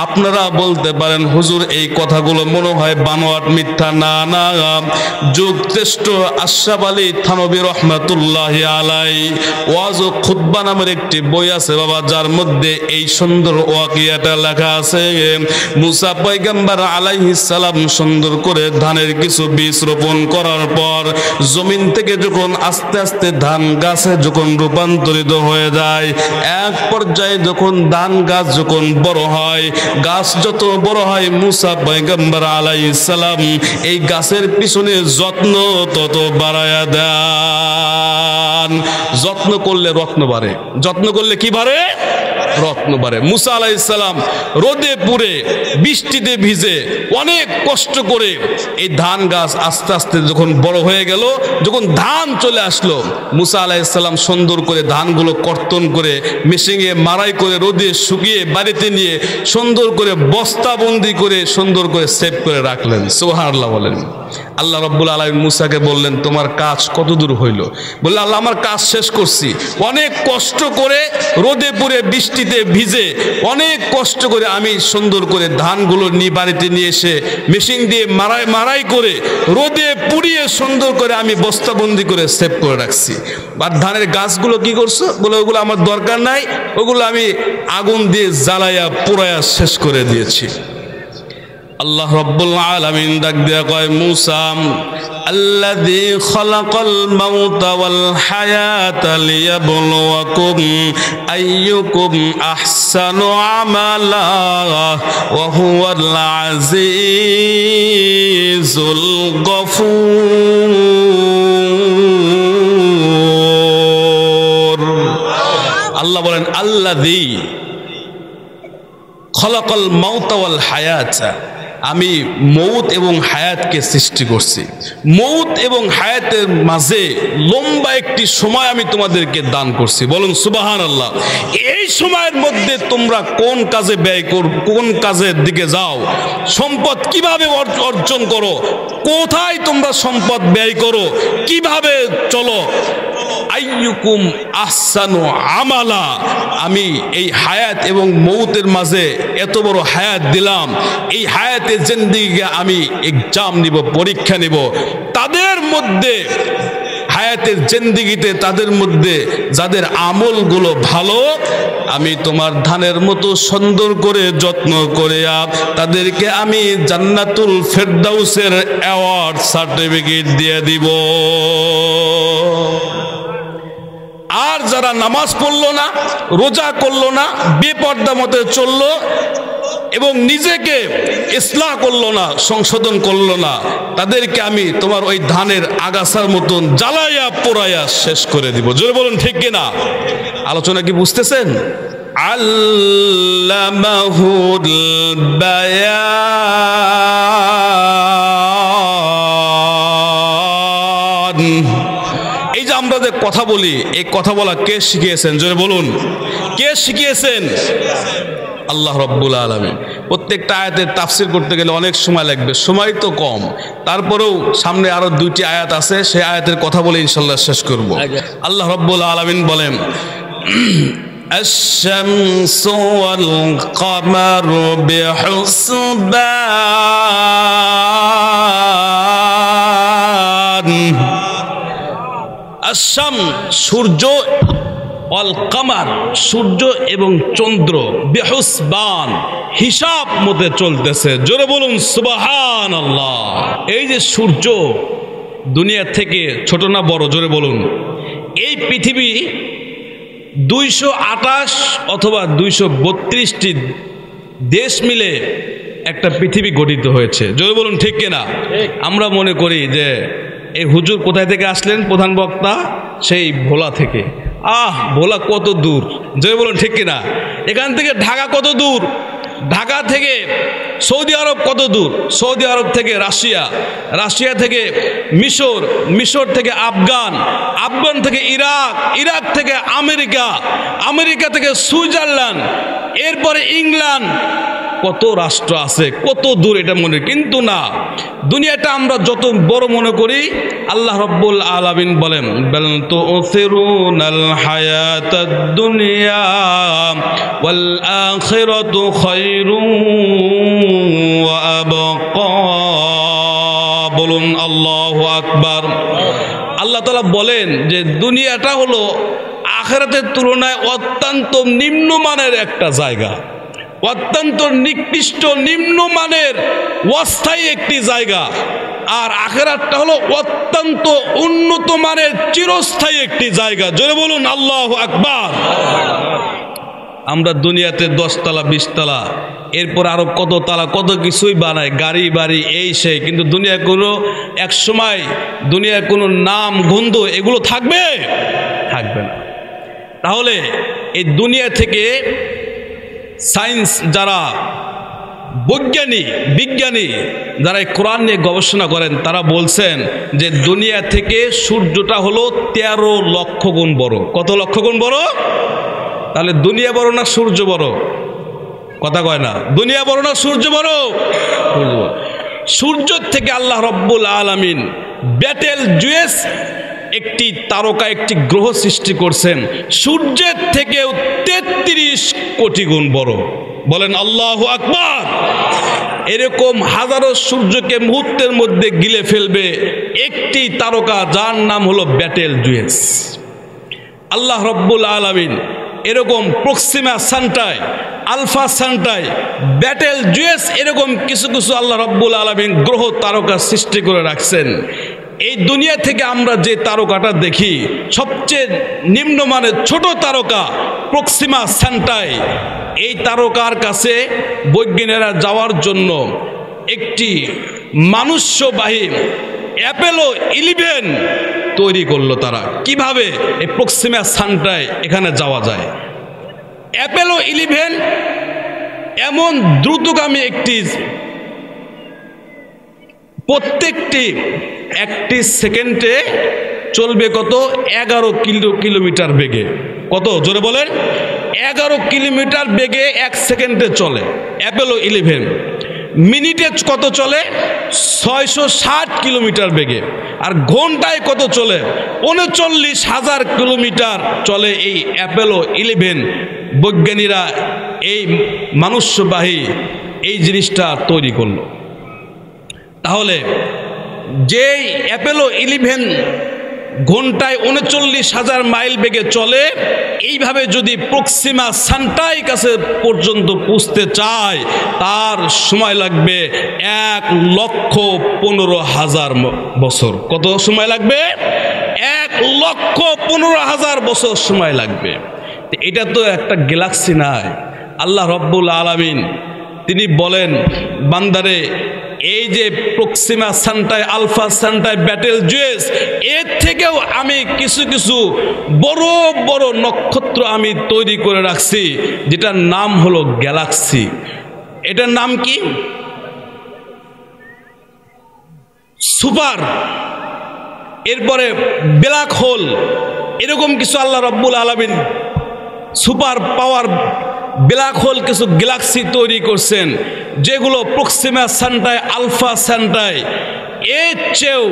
আপনারা বলতে পারেন, হুজুর এই কথাগুলো মনে হয় বানোয়াট, মিথ্যা। না না, যুগশ্রেষ্ঠ আশরাফ আলী থানভী রহমাতুল্লাহি আলাইহি ওয়াজ ও খুতবা নামের একটি বই আছে বাবা, যার মধ্যে এই সুন্দর ওয়াকিয়াটা লেখা আছে। মুসা পয়গম্বর আলাইহিস সালাম সুন্দর করে ধানের কিছু বীজ রোপণ করার পর জমিন থেকে যখন আস্তে আস্তে ধান গাছে যখন রূপান্তরিত হয়ে যায়, এক পর্যায়ে যখন ধান গাছ যখন বড় হয়, গাছ যত বড় হয়, মুসা পয়গম্বর আলাইহিস সালাম এই গাছের পিছনে যত্ন তত বাড়ায়া দেন। যত্ন করলে রত্ন বাড়ে, যত্ন করলে কি বাড়ে? রত্ন বাড়ে। মুসা আলাইহিস সালাম রোদে পুড়ে বৃষ্টিতে ভিজে অনেক কষ্ট করে এই ধান গাছ আস্তে আস্তে যখন বড় হয়ে গেল, যখন ধান চলে আসলো, মুসা আলাইহিস সালাম সুন্দর করে ধানগুলো কর্তন করে মেশিনে মাড়াই করে রোদে শুকিয়ে বাড়িতে নিয়ে সুন্দর করে বস্তাবন্দি করে সুন্দর করে সেভ করে রাখলেন। সুবহানাল্লাহ বলেন। আল্লাহ রাব্বুল আলামিন মুসাকে বললেন, তোমার কাজ কত দূর হইল? বললে, আল্লাহ, আমার কাজ শেষ করছি। অনেক কষ্ট করে রোদে পুড়ে বৃষ্টিতে ভিজে অনেক কষ্ট করে আমি সুন্দর করে ধানগুলো নিয়ে বাড়িতে নিয়ে এসে মেশিন দিয়ে মাড়াই করে রোদে পুড়িয়ে সুন্দর করে আমি বস্তাবন্দি করে সেভ করে রাখছি। আর ধানের গাছগুলো কি করছো? বলে, ওগুলো আমার দরকার নাই, ওগুলো আমি আগুন দিয়ে জ্বালাইয়া পোড়াইয়া শেষ করে দিয়েছি। আল্লাহ রাব্বুল আলামিন ডাক দিয়া কয় মূসা আল্লাযী খালাকাল মাউতা ওয়াল হায়াতা লিয়াবলুয়াকুম আইয়ুকুম আহসানু আমালা ওয়া হুয়াল আজিজুল গফুর। আল্লাহ বলেন আল্লাযী খলাকাল মাউতা ওয়াল হায়াতা, আমি মৌত এবং হায়াতকে সৃষ্টি করছি। মৌত এবং হায়াতের মাঝে লম্বা একটি সময় আমি তোমাদেরকে দান করছি। বলুন সুবহানাল্লাহ। এই সময়ের মধ্যে তোমরা কোন কাজে ব্যয় করো, কোন কাজের দিকে যাও, সম্পদ কিভাবে অর্জন করো, কোথায় তোমরা সম্পদ ব্যয় করো, কিভাবে চলো। আইয়ুকুম আহসানু আমালা, আমি এই হায়াত এবং মৌতের মাঝে এত বড় হায়াত দিলাম। এই হায়াতের জিন্দেগিকে আমি এক্সাম নিব, পরীক্ষা নিব। তাদের মধ্যে হায়াতের জিন্দেগিতে তাদের মধ্যে যাদের আমলগুলো ভালো, আমি তোমার ধানের মতো সুন্দর করে যত্ন করে তাদেরকে আমি জান্নাতুল ফেরদাউসের অ্যাওয়ার্ড সার্টিফিকেট দিয়ে দিব। আর যারা নামাজ পড়লো না, রোজা করলো না, বেপর্দা মতে চললো এবং নিজেকে ইসলাহ করলো না, সংশোধন করলো না, তাদেরকে আমি তোমার ওই ধানের আগাছার মতন জ্বালাইয়া পোড়াইয়া শেষ করে দিব। জোরে বলুন ঠিক কিনা? আলোচনা কি বুঝতেছেন? আল্লামাহুল বায়ান। এই যে আমরা যে কথা বলি, এই কথা বলা কে শিখিয়েছেন? জোরে বলুন, কে শিখিয়েছেন? আল্লাহ রাব্বুল আলামিন। প্রত্যেকটা আয়াতের তাফসীর করতে গেলে অনেক সময় লাগবে, সময় তো কম, তারপরেও সামনে আরো 2টি আয়াত আছে, সেই আয়াতের কথা বলে ইনশাআল্লাহ শেষ করব। আল্লাহ রাব্বুল আলামিন বলেন আশ-শামসু ওয়াল কামারু বিহুসবান। আশ-শাম সূর্য, ওয়াল কামার সূর্য এবং চন্দ্র, বিহুসবান হিসাব মতে চলতেছে। জোরে বলুন সুবহানাল্লাহ। এই যে সূর্য দুনিয়া থেকে ছোট না বড়? জোরে বলুন। এই পৃথিবী 228 অথবা 232টি দেশ মিলে একটা পৃথিবী গঠিত হয়েছে। জোরে বলুন ঠিক কিনা? আমরা মনে করি যে এই হুজুর কোথায় থেকে আসলেন, প্রধান বক্তা সেই ভোলা থেকে। ভোলা কত দূর? জোরে বলুন ঠিক কিনা? এখান থেকে ঢাকা কত দূর? ঢাকা থেকে সৌদি আরব কত দূর? সৌদি আরব থেকে রাশিয়া, রাশিয়া থেকে মিশর, মিশর থেকে আফগান, আফগান থেকে ইরাক, ইরাক থেকে আমেরিকা, আমেরিকা থেকে সুইজারল্যান্ড, এরপরে ইংল্যান্ড। কত রাষ্ট্র আছে, কত দূর এটা মনে, কিন্তু না, দুনিয়াটা আমরা যত বড় মনে করি, আল্লাহ রাব্বুল আলামিন বলেন বাল তুসিরুনাল হায়াতাদ দুনিয়া ওয়াল আখিরাতু খায়রুন ওয়া আবকা। বলুন আল্লাহু আকবার। আল্লাহ তাআলা বলেন যে দুনিয়াটা হলো আখিরাতের তুলনায় অত্যন্ত নিম্নমানের একটা জায়গা, অত্যন্ত নিকৃষ্ট নিম্নমানের অস্থায়ী একটি জায়গা। আর আখিরাতটা হলো অত্যন্ত উন্নত মানের চিরস্থায়ী একটি জায়গা। জোরে বলুন আল্লাহু আকবার। আমরা দুনিয়াতে 10 তলা 20 তলা, এরপর আরো কত তালা, কত কিছুই বানায়, গাড়ি বাড়ি এই সেই, কিন্তু দুনিয়া কোনো এক সময় দুনিয়ার কোনো নাম গন্ধ এগুলো থাকবে? থাকবে না। তাহলে এই দুনিয়া থেকে সায়েন্স যারা বিজ্ঞানী যারা এই কোরআন নিয়ে গবেষণা করেন, তারা বলছেন যে দুনিয়া থেকে সূর্যটা হলো 13 লক্ষ গুণ বড়। কত লক্ষ গুণ বড়? তাহলে দুনিয়া বড় না সূর্য বড়? কথা কয় না। দুনিয়া বড় না সূর্য বড়? সূর্য থেকে আল্লাহ রাব্বুল আলামিন ব্যাটেল জুয়েস একটি তারকা, একটি গ্রহ সৃষ্টি করছেন, সূর্যের থেকেও 33 কোটি গুণ বড়। বলেন আল্লাহু আকবার। এরকম হাজারো সূর্যকে মুহূর্তের মধ্যে গিলে ফেলবে একটি তারকা, যার নাম হলো ব্যাটেল জুয়েস। আল্লাহ রাব্বুল আলামিন এরকম প্রক্সিমা সান্টায় আলফা সেন্টাই, ব্যাটেল জুয়েস, এরকম কিছু কিছু আল্লাহ রাব্বুল আলামিন গ্রহ তারকা সৃষ্টি করে রাখছেন। এই দুনিয়া থেকে আমরা যে তারকাটা দেখি, সবচেয়ে নিম্নমানের ছোট তারকা প্রক্সিমা সেন্টাই, এই তারকার কাছে বৈজ্ঞানিকরা যাওয়ার জন্য একটি মানুষ্যবাহী অ্যাপোলো 11 তৈরি করলো। তারা কিভাবে এই প্রক্সিমা সেন্টাই এখানে যাওয়া যায়? অ্যাপোলো 11 এমন দ্রুতগামী একটি, প্রত্যেকটি একটি সেকেন্ডে চলবে কত? 11 কিলোমিটার বেগে। কত জোরে বলেন? 11 কিলোমিটার বেগে 1 সেকেন্ডে চলে অ্যাপোলো 11। মিনিটে কত চলে? 660 কিলোমিটার বেগে। আর ঘন্টায় কত চলে? 39,000 কিলোমিটার চলে এই অ্যাপোলো 11। বৈজ্ঞানিকরা এই মানুষ্যবাহী এই জিনিসটা তৈরি করলো। তাহলে যেই অ্যাপোলো 11 ঘন্টায় 39,000 মাইল বেগে চলে, এইভাবে যদি প্রক্সিমা সেন্টাই কাছে পর্যন্ত পৌঁছতে চায়, তার সময় লাগবে 1,15,000 বছর। কত সময় লাগবে? 1,15,000 বছর সময় লাগবে। এটা তো একটা গ্যালাক্সি নয়। আল্লাহ রাব্বুল আলামিন তিনি বলেন, বান্দারে এই যে প্রক্সিমা সেন্টাই, আলফা সেন্টাই, ব্যাটেল জুয়েস, এর থেকেও আমি কিছু কিছু বড় বড় নক্ষত্র আমি তৈরি করে রাখছি, যেটার নাম হলো গ্যালাক্সি। এটার নাম কি? সুপার, এরপরে ব্ল্যাক হোল, এরকম কিছু আল্লাহ রাব্বুল আলামিন সুপার পাওয়ার ব্ল্যাক হোল কিছু গ্যালাক্সি তৈরি করছেন, যেগুলো প্রক্সিমা সেন্টাই, আলফা সেন্টাই এর চেয়েও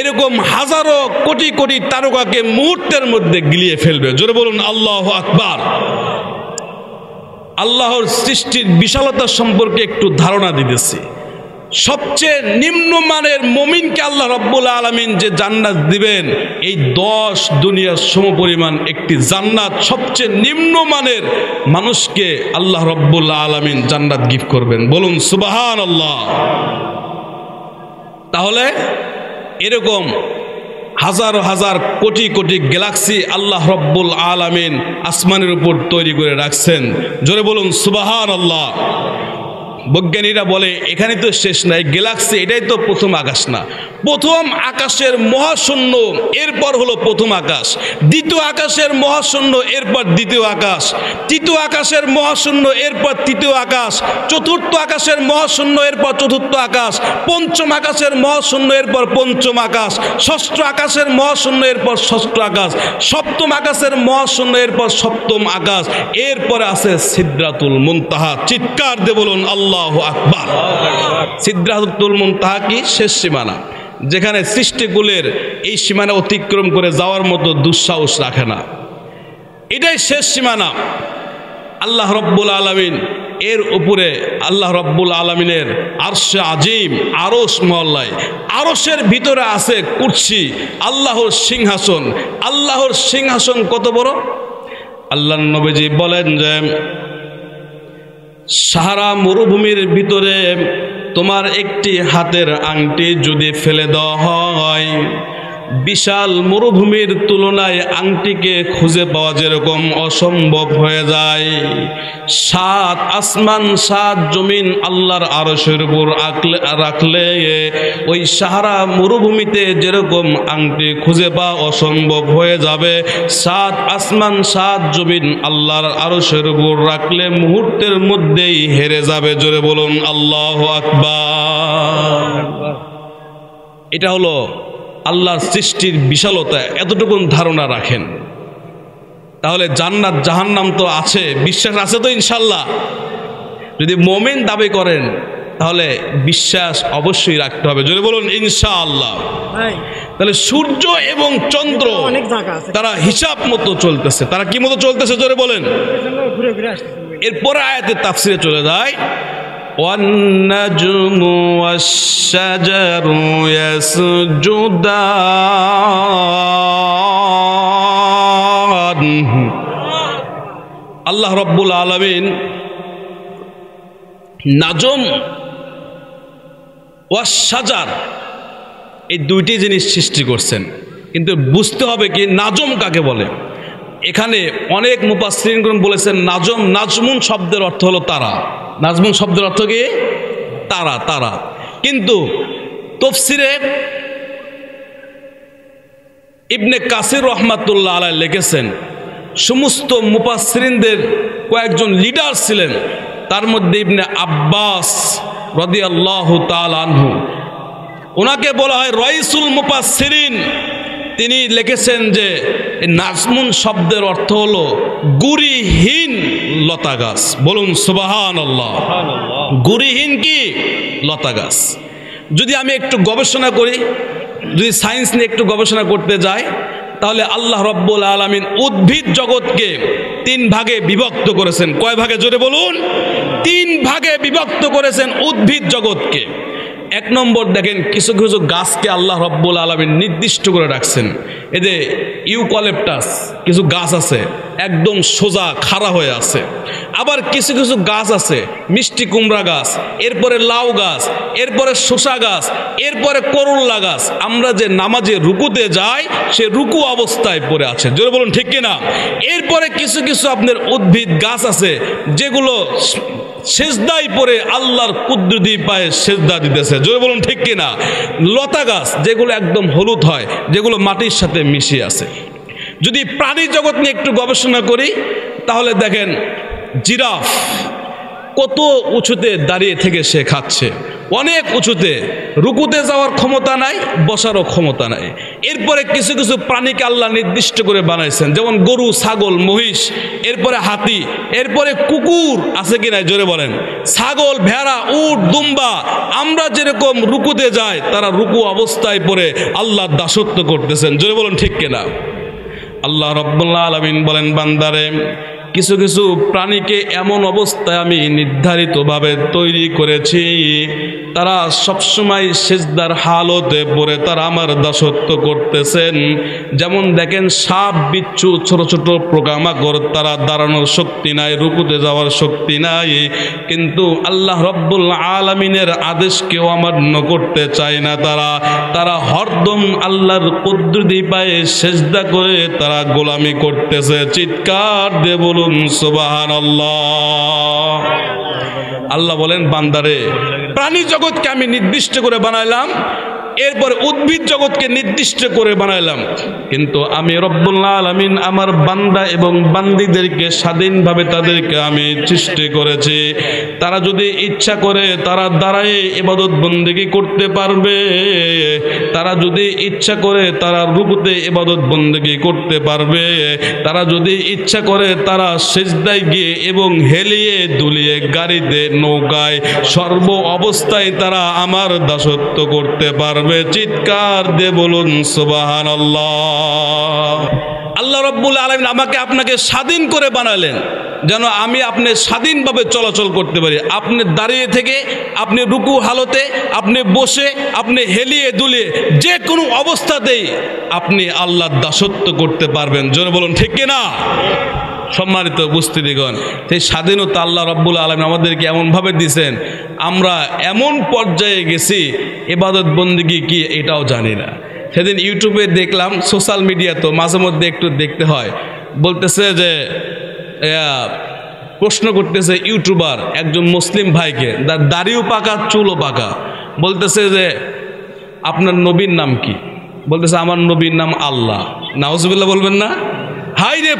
এরকম হাজারো কোটি কোটি তারকাকে মুহূর্তের মধ্যে গিলিয়ে ফেলবে। জোরে বলুন আল্লাহু আকবার। আল্লাহর সৃষ্টির বিশালতা সম্পর্কে একটু ধারণা দিতেছি। সবচেয়ে নিম্নমানের মুমিনকে আল্লাহ রাব্বুল আলামিন যে জান্নাত দিবেন, এই 10 দুনিয়ার সমপরিমাণ একটি জান্নাত সবচেয়ে নিম্নমানের মানুষকে আল্লাহ রাব্বুল আলামিন জান্নাত গিফট করবেন। বলুন সুবহানাল্লাহ। তাহলে এরকম হাজার হাজার কোটি কোটি গ্যালাক্সি আল্লাহ রাব্বুল আলামিন আসমানের উপর তৈরি করে রাখছেন। জোরে বলুন সুবহানাল্লাহ। বৈজ্ঞানিকরা বলে এখানে তো শেষ নাই, গ্যালাক্সি এটাই তো প্রথম আকাশ না। প্রথম আকাশের মহাশূন্য, এরপর হলো প্রথম আকাশ। দ্বিতীয় আকাশের মহাশূন্য, এরপর দ্বিতীয় আকাশ। তৃতীয় আকাশের মহাশূন্য, এরপর তৃতীয় আকাশ। চতুর্থ আকাশের মহাশূন্য, এরপর চতুর্থ আকাশ। পঞ্চম আকাশের মহাশূন্য, এরপর পঞ্চম আকাশ। ষষ্ঠ আকাশের মহাশূন্য, এরপর ষষ্ঠ আকাশ। সপ্তম আকাশের মহাশূন্য, এরপর সপ্তম আকাশ। এরপরে আছে সিদরাতুল মুনতাহা। চিৎকার দিয়ে বলুন আল্লাহু আকবার। সিদরাতুল মুনতাহা কি? শেষ সীমানা, যেখানে সৃষ্টিকুলের এই সীমানা অতিক্রম করে যাওয়ার মতো দুঃসাহস রাখে না। এটাই শেষ সীমানা। আল্লাহ রাব্বুল আলামিন এর উপরে আল্লাহ রাব্বুল আলামিনের আরশে আজিম, আরশ মহল্লায়, আরশের ভিতরে আছে কুরসি, আল্লাহর সিংহাসন। আল্লাহর সিংহাসন কত বড়! আল্লাহর নবীজি বলেন যে সাহারা মরুভূমির ভিতরে তোমার একটি হাতের আংটি যদি ফেলে দেওয়া হয়, বিশাল মরুভূমির তুলনায় আংটিকে খুঁজে পাওয়া যেরকম অসম্ভব হয়ে যায়, 7 আসমান 7 জমিন আল্লাহর আরশের উপর রাখলে ওই সাহারা মরুভূমিতে যেরকম আংটি খুঁজে পাওয়া অসম্ভব হয়ে যাবে, 7 আসমান 7 জমিন আল্লাহর আরশের উপর রাখলে মুহূর্তের মধ্যেই হেরে যাবে। জোরে বলুন আল্লাহু আকবার। এটা হলো আল্লাহর সৃষ্টির বিশালতা। এতটুকুন ধারণা রাখেন। তাহলে জান্নাত জাহান্নাম তো আছে, বিশ্বাস আছে তো ইনশাল্লাহ? যদি মুমিন দাবি করেন তাহলে বিশ্বাস অবশ্যই রাখতে হবে। যদি বলুন ইনশাআল্লাহ। তাহলে সূর্য এবং চন্দ্র তারা হিসাব মতো চলতেছে। তারা কি মতো চলতেছে? জোরে বলেন। এরপরে আয়াতের তাফসিরে চলে যায়, والنجم والشجر يسجدان। আল্লাহ রাব্বুল আলামিন নাজম ওয়াস শাজার, এই দুইটি জিনিস সৃষ্টি করছেন। কিন্তু বুঝতে হবে কি নাজম কাকে বলে। এখানে অনেক মুফাসসিরিন বলেছেন নাজম, নাজমুন শব্দের অর্থ হলো তারা। নাজমুন শব্দের অর্থ কি? তারা, তারা। কিন্তু তাফসীরে ইবনে কাসির রাহমাতুল্লাহ আলাইহি লিখেছেন সমস্ত মুফাসসিরিনদের কয়েকজন লিডার ছিলেন, তার মধ্যে ইবনে আব্বাস রাদিয়াল্লাহু তাআলা আনহু, ওনাকে বলা হয় রাইসুল মুফাসসিরিন। তিনি লিখেছেন যে নাজমুন শব্দের অর্থ হলো গুরিহীন লতা গাছ। বলুন সুবহানাল্লাহ। গুরিহীন কি? লতা গাছ। যদি আমি একটু গবেষণা করি, যদি সায়েন্স নিয়ে একটু গবেষণা করতে যাই, তাহলে আল্লাহ রব্বুল আলামিন উদ্ভিদ জগৎকে 3 ভাগে বিভক্ত করেছেন। কয় ভাগে? জোরে বলুন। 3 ভাগে বিভক্ত করেছেন উদ্ভিদ জগৎকে। 1 নম্বর দেখেন, কিছু কিছু গাছকে আল্লাহ রব্বুল আলামিন নির্দিষ্ট করে রাখছেন। এই যে ইউক্যালিপটাস কিছু গাছ আছে একদম সোজা খাড়া হয়ে আছে, আবার কিছু কিছু গাছ আছে মিষ্টি কুমড়া গাছ, এরপরে লাউ গাছ, এরপরে শসা গাছ, এরপরে করল্লা গাছ। আমরা যে নামাজে রুকুতে যাই সে রুকু অবস্থায় পড়ে আছে। জোরে বলুন ঠিক কিনা? এরপরে কিছু কিছু আপনার উদ্ভিদ গাছ আছে যেগুলো সেজদায় পড়ে আল্লাহর কুদরতি পায়ে সেজদা দিতেছে। জোরে বলুন ঠিক কিনা? লতা গাছ যেগুলো একদম হলুদ হয়, যেগুলো মাটির সাথে মিশে আছে। যদি প্রাণী জগৎ নিয়ে একটু গবেষণা করি তাহলে দেখেন জিরাফ কত উঁচুতে দাঁড়িয়ে থেকে সে খাচ্ছে, অনেক উঁচুতে, রুকুতে যাওয়ার ক্ষমতা নাই, বসারও ক্ষমতা নাই। এরপরে কিছু কিছু প্রাণীকে আল্লাহ নির্দিষ্ট করে বানাইছেন, যেমন গরু, ছাগল, মহিষ, এরপরে হাতি, এরপরে কুকুর আছে কি নাই? জোরে বলেন। ছাগল, ভেড়া, উট, দুম্বা। আমরা যেরকম রুকুতে যাই তারা রুকু অবস্থায় পড়ে আল্লাহর দাসত্ব করতেছেন। জোরে বলুন ঠিক কিনা? আল্লাহ রাব্বুল আলামিন বলেন, বান্দারে কিছু কিছু প্রাণীকে এমন অবস্থায় আমি নির্ধারিতভাবে তৈরি করেছি, তারা সবসময় সেজদার হালতে পড়ে তারা আমার দাসত্ব করতেছেন। যেমন দেখেন সাপ, বিচ্ছু, ছোট ছোট পোকামাকড়, তারা দাঁড়ানোর শক্তি নাই, রুকুতে যাওয়ার শক্তি নাই, কিন্তু আল্লাহ রব্বুল আলামিনের আদেশকেও অমান্য করতে চায় না। তারা হরদম আল্লাহর কুদরতি পায়ে সেজদা করে তারা গোলামি করতেছে। চিৎকার দিয়ে বলুন সুবহানাল্লাহ। আল্লাহ বলেন, বান্দারে প্রাণী জগৎকে আমি নির্দিষ্ট করে বানাইলাম, এরপর উদ্ভিদ জগৎকে নির্দিষ্ট করে বানাইলাম, কিন্তু আমি রব্বুল আলামিন আমার বান্দা এবং বান্দীদেরকে স্বাধীনভাবে তাদেরকে আমি সৃষ্টি করেছি। তারা যদি ইচ্ছা করে তারা দাঁড়ায় ইবাদত বন্দেগী করতে পারবে, তারা যদি ইচ্ছা করে তারা রুকুতে ইবাদত বন্দেগী করতে পারবে, তারা যদি ইচ্ছা করে তারা সিজদায় গিয়ে এবং হেলিয়ে দুলিয়ে গাড়িতে, নৌকায়, সর্ব অবস্থায় তারা আমার দাসত্ব করতে পারবে। চিৎকার দিয়ে বলুন সুবহানাল্লাহ। আল্লাহ রাব্বুল আলামিন আমাকে আপনাকে স্বাধীন করে বানালেন যেন আমি আপনি স্বাধীনভাবে চলাচল করতে পারি। আপনি দাঁড়িয়ে থেকে, আপনি রুকু হালতে, আপনি বসে, আপনি হেলিয়ে দুলিয়ে যে কোনো অবস্থাতেই আপনি আল্লাহর দাসত্ব করতে পারবেন। জোরে বলুন ঠিক কিনা? সম্মানিত উপস্থিতিগণ, সেই স্বাধীনতা আল্লাহ রাব্বুল আলামিন আমাদেরকে এমনভাবে দিয়েছেন, আমরা এমন পর্যায়ে গেছি ইবাদত বন্দেগী কি এটাও জানি না। সেদিন ইউটিউবে দেখলাম, সোশ্যাল মিডিয়া তো মাঝে মধ্যে একটু দেখতে হয়, বলতেছে যে প্রশ্ন করতেছে ইউটিউবার একজন মুসলিম ভাইকে, তার দাড়িও পাকা, চুলও পাকা, বলতেছে যে আপনার নবীর নাম কি? বলতেছে আমার নবীর নাম আল্লাহ। নাউজুবিল্লাহ বলবেন না? হাই রে,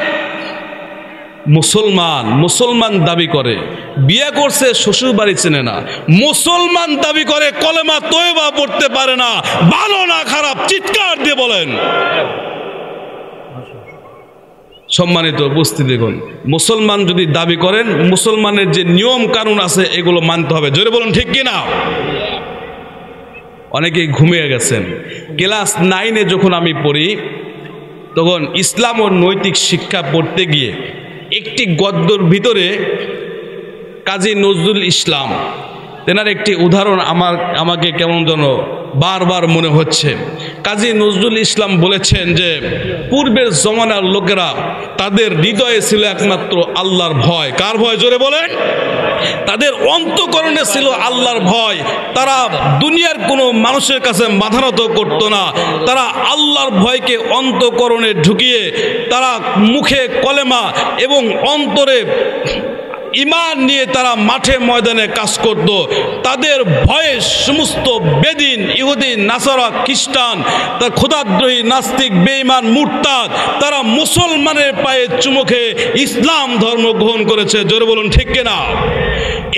মুসলমান দাবি করে, বিয়ে করছে, শ্বশুর বাড়ি চেনে না, মুসলমান দাবি করে, কলেমা তয়বা পড়তে পারে না, ভালো না খারাপ? চিৎকার দিয়ে বলেন। সম্মানিত উপস্থিতিগণ, মুসলমান যদি দাবি করেন, মুসলমানের যে নিয়ম কানুন আছে এগুলো মানতে হবে। জোরে বলুন ঠিক কিনা? অনেকেই ঘুমিয়ে গেছেন। ক্লাস 9-এ যখন আমি পড়ি তখন ইসলাম ও নৈতিক শিক্ষা পড়তে গিয়ে একটি গদ্যর ভিতরে কাজী নজরুল ইসলাম তেনার একটি উদাহরণ আমাকে কেমন যেন বারবার মনে হচ্ছে। কাজী নজরুল ইসলাম বলেছেন যে পূর্বের জমানার লোকেরা তাদের হৃদয়ে ছিল একমাত্র আল্লাহর ভয়। কার ভয়? জোরে বলেন। তাদের অন্তঃকরণে ছিল আল্লাহর ভয়। তারা দুনিয়ার কোনো মানুষের কাছে মাথা নত করত না। তারা আল্লাহর ভয়কে অন্তঃকরণে ঢুকিয়ে তারা মুখে কলেমা এবং অন্তরে ঈমান নিয়ে তারা মাঠে ময়দানে কাজ করত। তাদের ভয়ে সমস্ত বেদিন, ইহুদি, নাসারা, খ্রিস্টান, তার খোদাদ্রোহী, নাস্তিক, বেঈমান, মুরতাদ, তারা মুসলমানের পায়ে চুমু খেয়ে ইসলাম ধর্ম গ্রহণ করেছে। জোরে বলুন ঠিক কিনা?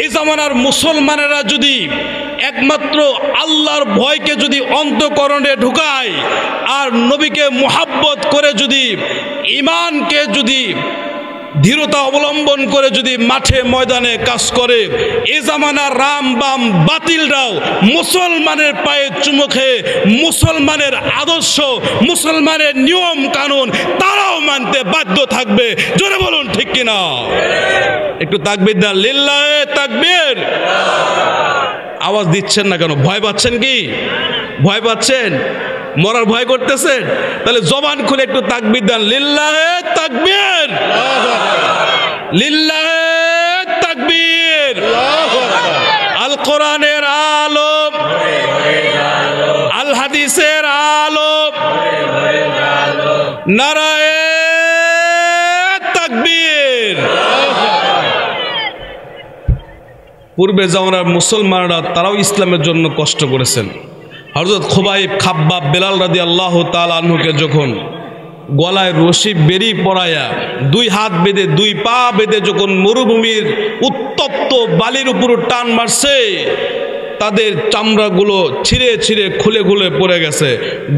এই জামানার মুসলমানেরা যদি একমাত্র আল্লাহর ভয়কে যদি অন্তঃকরণে ঢুকায় আর নবীকে মুহাব্বত করে যদি ঈমানকে যদি দৃঢ়তা অবলম্বন করে যদি মাঠে ময়দানে কাজ করে, এ জামানার রাম বাম বাতিলরাও মুসলমানের পায়ে চুমু খেয়ে মুসলমানের আদর্শ, মুসলমানের নিয়ম কানুন তারাও মানতে বাধ্য থাকবে। জোরে বলুন ঠিক কিনা? একটু তাকবীর দেন, লিল্লাহে তাকবীর। আওয়াজ দিচ্ছেন না কেন? ভয় পাচ্ছেন কি? ভয় পাচ্ছেন? মরার ভয় করতেছেন? তাহলে জবান খুলে একটু তাকবীর দেন, লিল্লাহে তাকবীর, লিল্লাহে তাকবীর। আল কোরআনের আলো, আল হাদিসের আলো, নারায়ে তাকবীর। পূর্বে জামানার মুসলমানরা তারাও ইসলামের জন্য কষ্ট করেছেন। হযরত খুবাইব, খাব্বাব, বেলাল রাদিয়াল্লাহু তাআলা আনহুকে যখন গলায় রশি বেরি পরায়া দুই হাত বেঁধে দুই পা বেঁধে যখন মরুভূমির উত্তপ্ত বালির উপর টান মারছে, তাদের চামড়াগুলো ছিঁড়ে ছিঁড়ে খুলে খুলে পড়ে গেছে,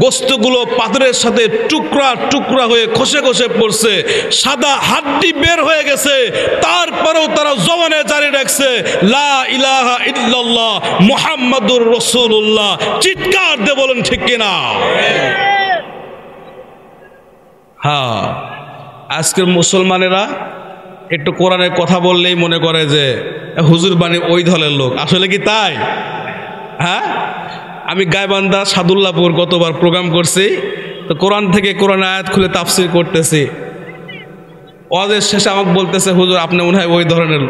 গোস্তগুলো পাথরের সাথে টুকরা টুকরা হয়ে খসে খসে পড়ছে, সাদা হাড্ডি বের হয়ে গেছে। তারপরেও তারা জবানে জারি রাখছে লা ইলাহা ইল্লাল্লাহ মুহাম্মাদুর রাসূলুল্লাহ। চিৎকার দিয়ে বলেন ঠিক কিনা? হ্যাঁ, আজকের মুসলমানেরা একটু কোরআনের কথা বললেই মনে করে যে হুজুর বাণী ওই দলের লোক। আসলে কি তাই? হ্যাঁ, আমি গাইবান্ধা সাদুল্লাহপুর গতবার প্রোগ্রাম করছি, তো কোরআন থেকে কোরআন আয়াত খুলে তাফসির করতেছি। ওয়াজের শেষে আমাকে বলতেছে হুজুর আপনি মনে হয় ওই ধরনের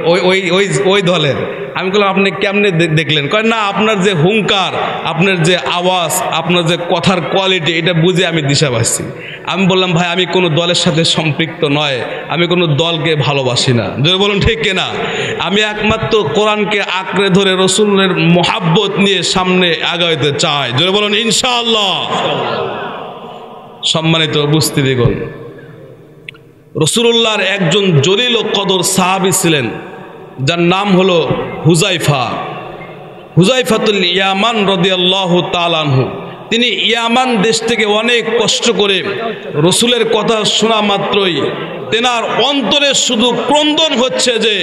ওই দলের। আমি বললাম আপনি কেমনে দেখলেন? কয় না, আপনার যে হুঙ্কার, আপনার যে আওয়াজ, আপনার যে কথার কোয়ালিটি, এটা বুঝে আমি দিশা পাচ্ছি। আমি বললাম ভাই আমি কোনো দলের সাথে সম্পৃক্ত নয়, আমি কোনো দলকে ভালোবাসি না। যদি বলুন ঠিক কিনা? আমি একমাত্র কোরআনকে আঁকড়ে ধরে রসুলের মোহাব্বত নিয়ে সামনে আগাইতে চাই। যদি বলুন ইনশাআল্লাহ। সম্মানিত উপস্থিতিগণ, রসুলুল্লাহর একজন জলিল ও কদর সাহাবী ছিলেন যার নাম হলো হুযায়ফাতুল ইয়ামান রাদিয়াল্লাহু তাআলা আনহু। তিনি ইয়ামান দেশ থেকে অনেক কষ্ট করে রসুলের কথা শোনা মাত্রই তেনার অন্তরে শুধু ক্রন্দন হচ্ছে যে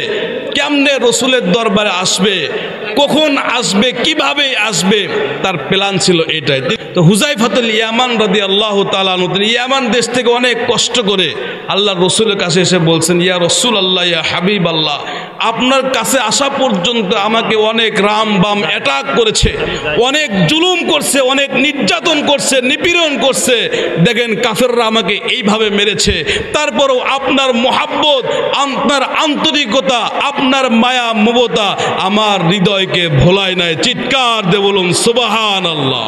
কেমনে রসুলের দরবারে আসবে, কখন আসবে, কিভাবে আসবে, তার প্ল্যান ছিল এটাই। তো হুযায়ফাতুল ইয়ামান রাদিয়াল্লাহু তাআলা আনহু তিনি ইয়ামান দেশ থেকে অনেক কষ্ট করে আল্লাহর রসুলের কাছে এসে বলছেন, ইয়া রাসূলুল্লাহ, ইয়া হাবিবাল্লাহ, আপনার কাছে আসা পর্যন্ত আমাকে অনেক রাম বাম অ্যাটাক করেছে, অনেক জুলুম করছে, অনেক নির্যাতন করছে, নিপীড়ন করছে। দেখেন কাফেররা আমাকে এইভাবে মেরেছে, তারপরও আপনার মোহাব্বত, আপনার আন্তরিকতা, আপনার মায়া মমতা আমার হৃদয়কে ভোলায় নাই। চিৎকার দিয়ে বলুন সুবহানাল্লাহ।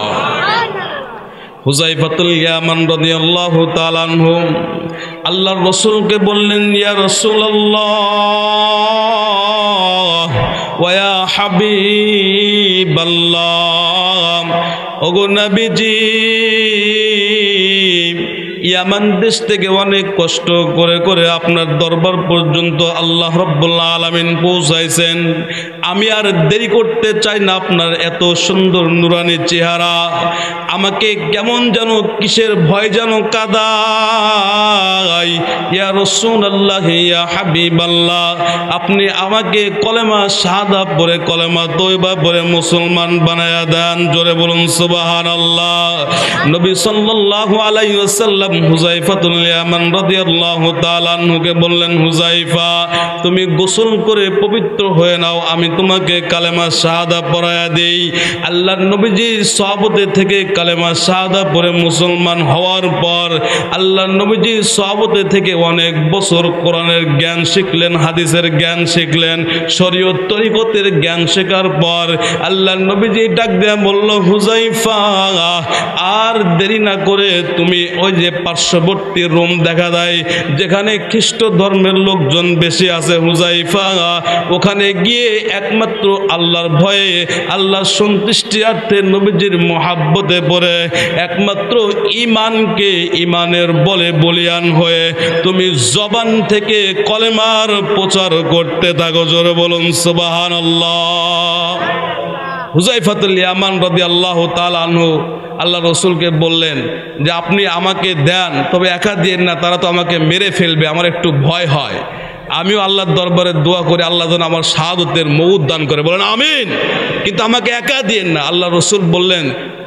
হুযায়ফাতুল ইয়ামান রাদিয়াল্লাহু তাআলা আনহু আল্লাহর রাসূলকে বললেন, ইয়া রাসূলুল্লাহ ওয়া ইয়া হাবিবাল্লাহ, ওগো নবীজি, ইয়ামান দেশ থেকে অনেক কষ্ট করে করে আপনার দরবার পর্যন্ত আল্লাহ রাব্বুল আলামিন পৌঁছাইছেন। আমি আর দেরি করতে চাই না, আপনার এত সুন্দর নুরানি চেহারা আমাকে কেমন যেন কিসের ভয় যেন কাদায়। ইয়া রাসূলুল্লাহ, ইয়া হাবিবাল্লাহ, আপনি আমাকে কলেমা শাহাদা পড়ে, কলেমা তয়বা পড়ে মুসলমান বানায়া দেন। জোরে বলুন সুবহানাল্লাহ। নবী সাল্লাল্লাহু আলাইহি ওয়াসাল্লাম সাল্লাম হুযায়ফাতুল ইয়ামান রাদিয়াল্লাহু তাআলা আনহুকে বললেন, হুযায়ফা তুমি গোসল করে পবিত্র হয়ে নাও, আমি তোমাকে কালেমা শাহাদা পড়ায়া দেই। আল্লাহর নবীজি সাহাবতে থেকে কালেমা শাহাদা পড়ে মুসলমান হওয়ার পর আল্লাহর নবীজি সাহাবতে থেকে অনেক বছর কোরআনের জ্ঞান শিখলেন, হাদিসের জ্ঞান শিখলেন, শরীয়ত তরিকতের জ্ঞান শেখার পর আল্লাহর নবীজি ডাক দেয়া বলল, হুযায়ফা আর দেরি না করে তুমি ওই যে পার্শ্ববর্তী রোম দেখা যায় যেখানে খ্রিস্ট ধর্মের লোকজন বেশি আছে, হুযায়ফা ওখানে গিয়ে একমাত্র আল্লাহর ভয়ে, আল্লাহর সন্তুষ্টিয়ার্থে, নবীজির মহাব্বতে পড়ে একমাত্র ঈমানকে ঈমানের বলে বলিয়ান হয়ে তুমি জবান থেকে কলেমার প্রচার করতে থাকো। জোরে বলুন সুবহানাল্লাহ। হুযায়ফাতুল ইয়ামান রাদিয়াল্লাহু তাআলা আনহু আল্লাহ রসুলকে বললেন যে আপনি আমাকে দেন, তবে একা দিয়েন না, তারা তো আমাকে মেরে ফেলবে, আমার একটু ভয় হয়। আমিও আল্লাহর দরবারে দোয়া করে আল্লাহ যেন আমার শাহাদতের মউত দান করে, বলেন আমিন, কিন্তু আমাকে একা দিয়েন না। আল্লাহ রসুল বললেন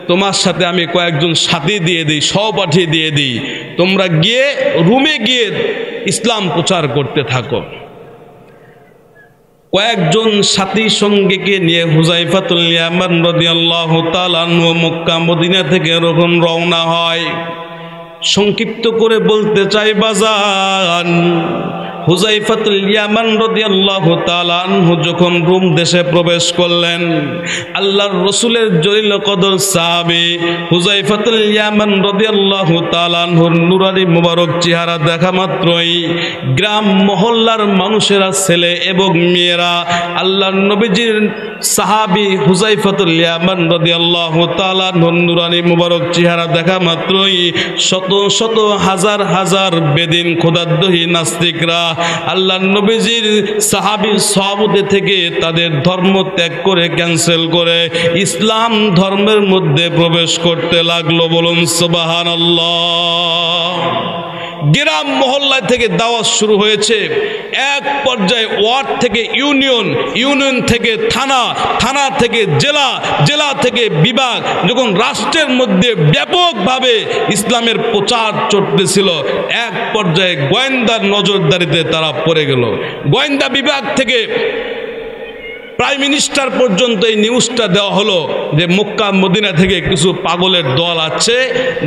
তোমার সাথে আমি কয়েকজন সাথী দিয়ে দিই, সহপাঠী দিয়ে দিই, তোমরা গিয়ে রুমে গিয়ে ইসলাম প্রচার করতে থাকো। কয়েকজন সাথী সঙ্গীকে নিয়ে হুযায়ফাতুল ইয়ামান রাদিয়াল্লাহু তাআলা আনহু মক্কা মদিনা থেকে যখন রওনা হয়, সংক্ষিপ্ত করে বলতে চাই বাজান, হুযায়ফাতুল ইয়ামান রাদিয়াল্লাহু তাআলা আনহু যখন রোম দেশে প্রবেশ করলেন, আল্লাহর রাসূলের জলিল কদর সাহাবী হুযায়ফাতুল ইয়ামান রাদিয়াল্লাহু তাআলা আনহুর নুরানি মুবারক চেহারা দেখা মাত্রই গ্রাম মহল্লার মানুষেরা, ছেলে এবং মেয়েরা আল্লাহর নবীজির সাহাবী হুযায়ফাতুল ইয়ামান রাদিয়াল্লাহু তাআলা আনহুর নুরানি মুবারক চেহারা দেখা মাত্রই শত শত হাজার হাজার বেদিন খোদাদ্রোহী নাস্তিকরা আল্লাহর নবীজির সাহাবী সাহাবতে থেকে তাদের ধর্ম ত্যাগ করে, ক্যান্সেল করে ইসলাম ধর্মের মধ্যে প্রবেশ করতে লাগলো। বলুন সুবহানাল্লাহ। গ্রাম মহল্লা থেকে দাওয়াত শুরু হয়েছে, এক পর্যায়ে ওয়ার্ড থেকে ইউনিয়ন, ইউনিয়ন থেকে থানা, থানা থেকে জেলা, জেলা থেকে বিভাগ, যখন রাষ্ট্রের মধ্যে ব্যাপকভাবে ইসলামের প্রচার চলতেছিল, এক পর্যায়ে গোয়েন্দার নজরদারিতে তারা পড়ে গেল। গোয়েন্দা বিভাগ থেকে প্রাইম মিনিস্টার পর্যন্ত এই নিউজটা দেওয়া হলো যে মক্কা মদিনা থেকে কিছু পাগলের দল আছে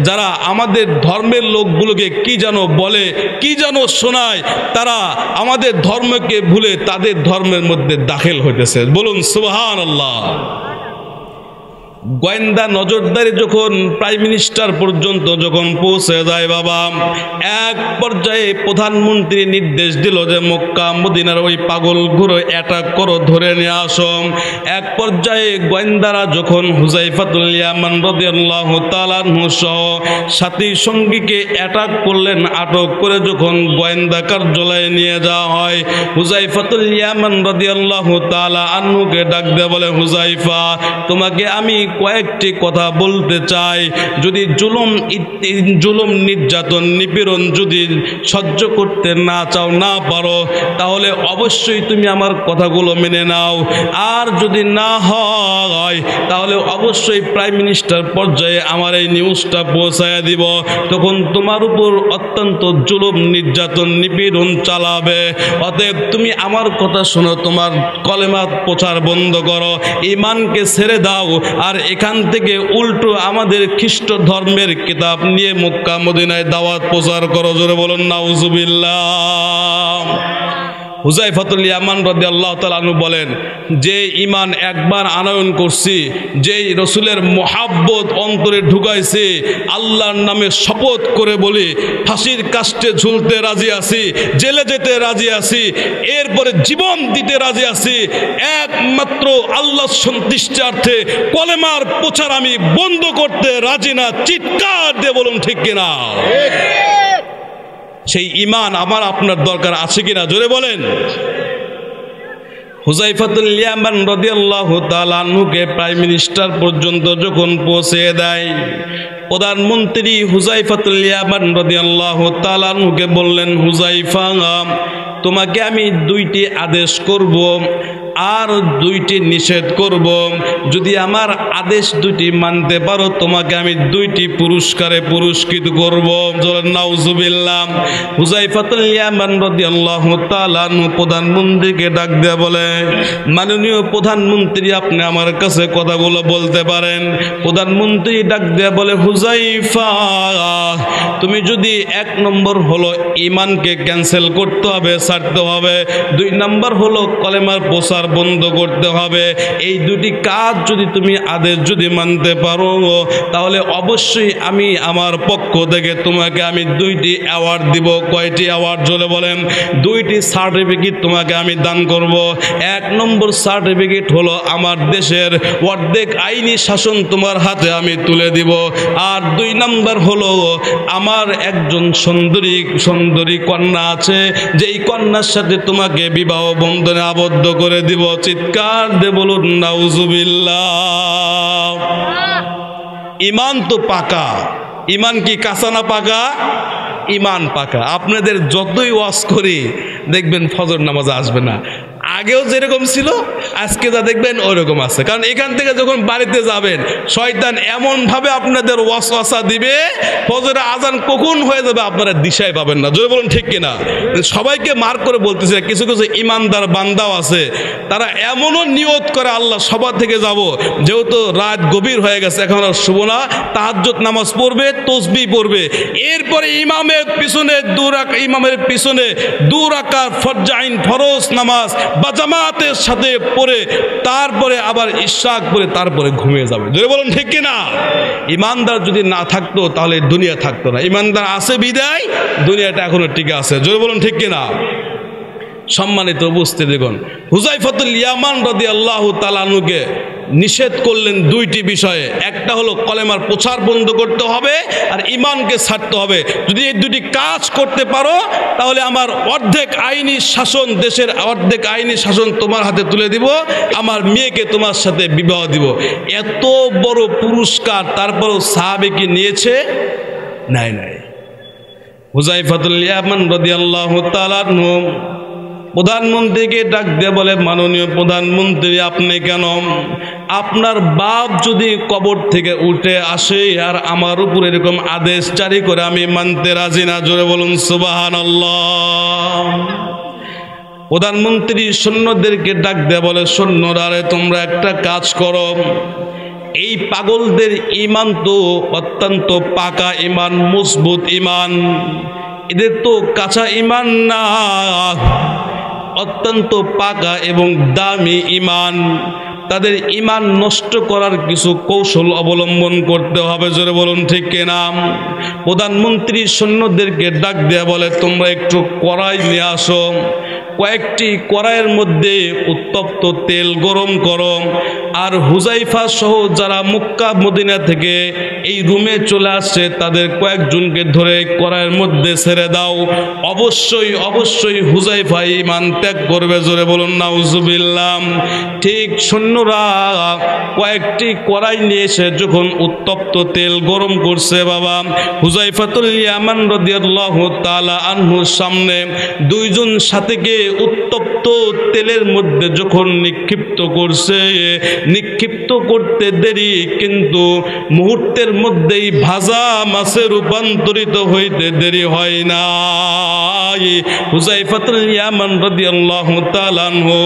যারা আমাদের ধর্মের লোকগুলোকে কি যেন বলে, কি যেন শোনায়, তারা আমাদের ধর্মকে ভুলে তাদের ধর্মের মধ্যে দাখিল হইতেছে। বলুন সুবহানাল্লাহ। গোয়েন্দা নজরদারি যখন প্রাইম মিনিস্টার পর্যন্ত যখন পৌঁছে যায় বাবা, এক পর্যায়ে প্রধানমন্ত্রী নির্দেশ দিল যে মক্কা মদিনার ওই পাগলগুলো অ্যাটাক করো, ধরে নিয়ে আসো। এক পর্যায়ে গোয়েন্দারা যখন হুযায়ফাতুল ইয়ামান রাদিয়াল্লাহু তাআলা আনহু সহ সাথী সঙ্গীকে অ্যাটাক করলেন, আটক করে যখন গোয়েন্দা কার্যালয়ে নিয়ে যাওয়া হয়, হুযায়ফাতুল ইয়ামান রাদিয়াল্লাহু তাআলা আনহুকে ডাক দিয়ে বলে, হুযায়ফা তোমাকে আমি কয়েকটি কথা বলতে চাই, যদি জুলুম নির্যাতন নিপীড়ন যদি সহ্য করতে না চাও, না পারো, তাহলে অবশ্যই তুমি আমার কথাগুলো মেনে নাও, আর যদি না হয় তাহলে অবশ্যই প্রাইম মিনিস্টার পর্যায়ে আমার এই নিউজটা পৌঁছায় দিব, তখন তোমার উপর অত্যন্ত জুলুম নির্যাতন নিপীড়ন চালাবে। অতএব তুমি আমার কথা শোনো, তোমার কলেমা প্রচার বন্ধ করো, ঈমানকে ছেড়ে দাও, আর এখান থেকে উল্টো আমাদের খ্রিস্ট ধর্মের কিতাব নিয়ে মক্কা মদিনায় দাওয়াত প্রচার করো। জোরে বলুন নাউজুবিল্লাহ। হুযায়ফাতুল ইয়ামান রাদিয়াল্লাহু তাআলা আনহু বলেন, যে ঈমান একবার আনয়ন করছি, যেই রসুলের মহাব্বত অন্তরে ঢুকাইছি, আল্লাহর নামে শপথ করে বলি ফাঁসির কাস্টে ঝুলতে রাজি আছি, জেলে যেতে রাজি আছি, এরপরে জীবন দিতে রাজি আছি, একমাত্র আল্লাহর সন্তুষ্টার্থে কলেমার প্রচার আমি বন্ধ করতে রাজি না। চিৎকার দিয়ে বলুন ঠিক কিনা? সেই ঈমান আমার আপনার দরকার আছে কিনা? জোরে বলেন। হুযায়ফাতুল ইয়ামান রাদিয়াল্লাহু তাআলা আনহুকে প্রাইম মিনিস্টার পর্যন্ত যখন পৌঁছে দেয়, প্রধানমন্ত্রী হুযায়ফাতুল ইয়ামান রাদিয়াল্লাহু তাআলা আনহুকে বললেন, হুযায়ফা তোমাকে আমি দুইটি আদেশ করব, আর দুইটি নিষেধ করব, যদি আমার আদেশ দুটি মানতে পারো তোমাকে আমি দুইটি পুরস্কারে পুরস্কৃত করব। নাউজুবিল্লাহ। হুযায়ফাতুল ইয়ামান রাদিয়াল্লাহু তাআলা প্রধানমন্ত্রীকে ডাক দিয়ে বলে, মাননীয় প্রধানমন্ত্রী আপনি আমার কাছে কথাগুলো বলতে পারেন। প্রধানমন্ত্রী ডাক দিয়ে বলে, হুযায়ফা তুমি যদি 1 নম্বর হলো ঈমানকে ক্যান্সেল করতে হবে, ছাড়তে হবে, 2 নম্বর হলো কলেমার প্রচার বন্ধ করতে হবে, এই দুটি কাজ যদি তুমি আদেশ যদি মানতে পারো তাহলে অবশ্যই আমি আমার পক্ষ থেকে তোমাকে আমি 2টি অ্যাওয়ার্ড দিব। কয়টি অ্যাওয়ার্ড জলে বলেন? 2টি সার্টিফিকেট তোমাকে আমি দান করব। 1 নম্বর সার্টিফিকেট হলো আমার দেশের অর্ধেক আইনি শাসন তোমার হাতে আমি তুলে দিব, আর 2 নম্বর হলো আমার একজন সুন্দরী কন্যা আছে, যেই কন্যার সাথে তোমাকে বিবাহ বন্ধনে আবদ্ধ করে দিব। চিৎকার দিয়ে বলুন নাউজুবিল্লাহ। ঈমান তো পাকা, ঈমান কি কাঁচা না পাকা? ঈমান পাকা। আপনাদের যতই ওয়াজ করি দেখবেন ফজর নামাজ আসবে না, আগেও যেরকম ছিল আজকে যা দেখবেন ওইরকম আছে। কারণ এখান থেকে যখন বাড়িতে যাবেন শয়তান এমন ভাবে আপনাদের ওয়াসওয়াসা দিবে, ফজরের আজান কখন হয়ে যাবে আপনারা দিশাই পাবেন না। যদি বলুন ঠিক কিনা? সবাইকে মার করে বলতেছে, কিছু কিছু ইমানদার বান্দাও আছে তারা এমনও নিয়ত করে আল্লাহ সবার থেকে যাব, যেহেতু রাত গভীর হয়ে গেছে এখন আর শুভ না, তাহাজ্জুদ নামাজ পড়বে, তসবিহ পড়বে, এরপরে ইমামের পিছনে 2 রাকাত ফরজাইন ফরজ নামাজ বা জামাতের সাথে পড়ে তারপরে আবার ইশরাক পড়ে তারপরে ঘুমিয়ে যাবে। যদি বলুন ঠিক কিনা? ইমানদার যদি না থাকতো তাহলে দুনিয়া থাকতো না, ইমানদার আছে বিদায় দুনিয়াটা এখনো টিকে আছে। যদি বলুন ঠিক কিনা? সম্মানিত উপস্থিতি দেখুন, হুযায়ফাতুল ইয়ামান রাদিয়াল্লাহু তাআলা আনহুকে নিষেধ করলেন 2টি বিষয়ে। একটা হলো কলেমার প্রচার বন্ধ করতে হবে আর ঈমানকে ছাড়তে হবে। যদি এই 2টি কাজ করতে পারো তাহলে আমার অর্ধেক আইনি শাসন, দেশের অর্ধেক আইনি শাসন তোমার হাতে তুলে দিব, আমার মেয়েকে তোমার সাথে বিবাহ দিব। এত বড় পুরস্কার তারপরও সাহাবী কি নিয়েছে? নাই। হুযায়ফাতুল ইয়ামান রাদিয়াল্লাহু তাআলা আনহু প্রধানমন্ত্রীকে ডাক দিয়ে বলে, মাননীয় প্রধানমন্ত্রী আপনি কেন? আপনার বাপ যদি কবর থেকে উঠে আসে আর আমার উপর এরকম আদেশ জারি করে আমি মানতে রাজি না। জোরে বলুন সুবহানাল্লাহ। প্রধানমন্ত্রী সৈন্যদেরকে ডাক দিয়ে বলে, সৈন্যরা তোমরা একটা কাজ করো, এই পাগলদের ঈমান তো অত্যন্ত পাকা ঈমান, মজবুত ঈমান, এদের তো কাঁচা ঈমান না, অত্যন্ত পাকা এবং দামি ঈমান। তাদের ঈমান নষ্ট করার কিছু কৌশল অবলম্বন করতে হবে। জোরে বলুন ঠিক কিনা? প্রধানমন্ত্রী সৈন্যদেরকে ডাক দেয়া বলে, তোমরা একটু কড়াই নিয়ে আসো, কয়েকটি কড়াইয়ের মধ্যে উত্তপ্ত তেল গরম করো, আর হুযায়ফা সহ যারা মক্কা মদিনা থেকে এই রুমে চলে আসছে তাদের কয়েকজনকে ধরে কড়াইয়ের মধ্যে ছেড়ে দাও। অবশ্যই হুযায়ফা ঈমান ত্যাগ করবে। জোরে বলুন নাউজুবিল্লাহ। ঠিক সৈন্যরা কয়েকটি কড়াই নিয়ে এসে যখন উত্তপ্ত তেল গরম করছে, বাবা হুযায়ফাতুল ইয়ামান রাদিয়াল্লাহু তাআলা আনহুর সামনে 2 জন সাথীকে উত্তপ্ত তেলের মধ্যে যখন নিক্ষিপ্ত করছে, নিক্ষিপ্ত করতে দেরি কিন্তু মুহূর্তের মধ্যেই ভাজা মাছে রূপান্তরিত হইতে দেরি হয় না। হুযায়ফাতুল ইয়ামান রাদিয়াল্লাহু তাআলা আনহু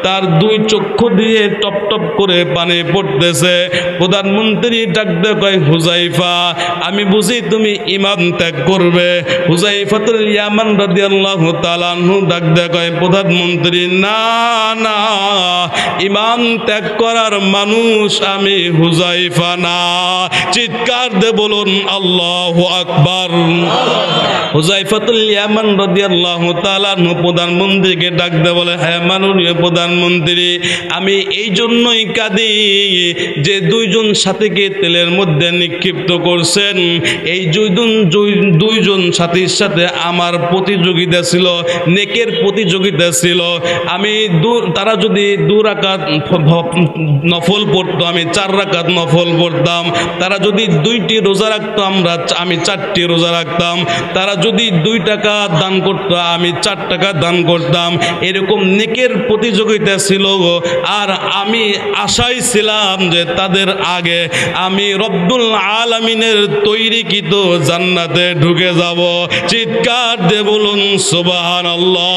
তার 2 চক্ষু দিয়ে টপ টপ করে পানি পড়তেছে। প্রধানমন্ত্রী ডাক দিয়ে কয়, হুযায়ফা আমি বুঝি তুমি ঈমান ত্যাগ করবে। হুযায়ফাতুল ইয়ামান রাদিয়াল্লাহু তাআলা আনহু ডাক দিয়ে কয়, প্রধানমন্ত্রী না, ঈমান ত্যাগ করার মানুষ আমি হুযায়ফা না। চিৎকার দিয়ে বলুন আল্লাহু আকবার। হুযায়ফাতুল ইয়ামান রাদিয়াল্লাহু তাআলা আনহু প্রধানমন্ত্রীকে ডাক দিয়ে বলে, হ্যাঁ মাননীয় প্রধানমন্ত্রী, আমি এই জন্যই কাঁদি যে 2 জন সাথীকে তেলের মধ্যে নিক্ষিপ্ত করছেন, এই 2 জন সাথীর সাথে আমার প্রতিযোগিতা ছিল, নেকের প্রতিযোগিতা ছিল। তারা যদি 2 রাকাত নফল পড়তো, আমি 4 রাকাত নফল পড়তাম। তারা যদি 2টি রোজা রাখতো, আমি 4টি রোজা রাখতাম। তারা যদি 2 টাকা দান করতো, আমি 4 টাকা দান করতাম। এরকম নেকের প্রতিযোগিতা ছিল। আর আমি আশায় ছিলাম যে তাদের আগে আমি রব্বুল আলামিনের তৈরিকৃত জান্নাতে ঢুকে যাব। চিৎকার দিয়ে বলুন সুবহানাল্লাহ।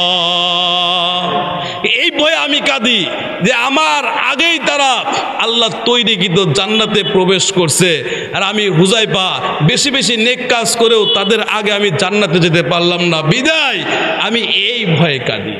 এই ভয়ে আমি কাঁদি যে আমার আগেই তারা আল্লাহ তৈরিকৃত জান্নাতে প্রবেশ করছে, আর আমি হুযায়ফা বেশি বেশি নেক কাজ করেও তাদের আগে আমি জান্নাতে যেতে পারলাম না, বিদায় আমি এই ভয়ে কাঁদি।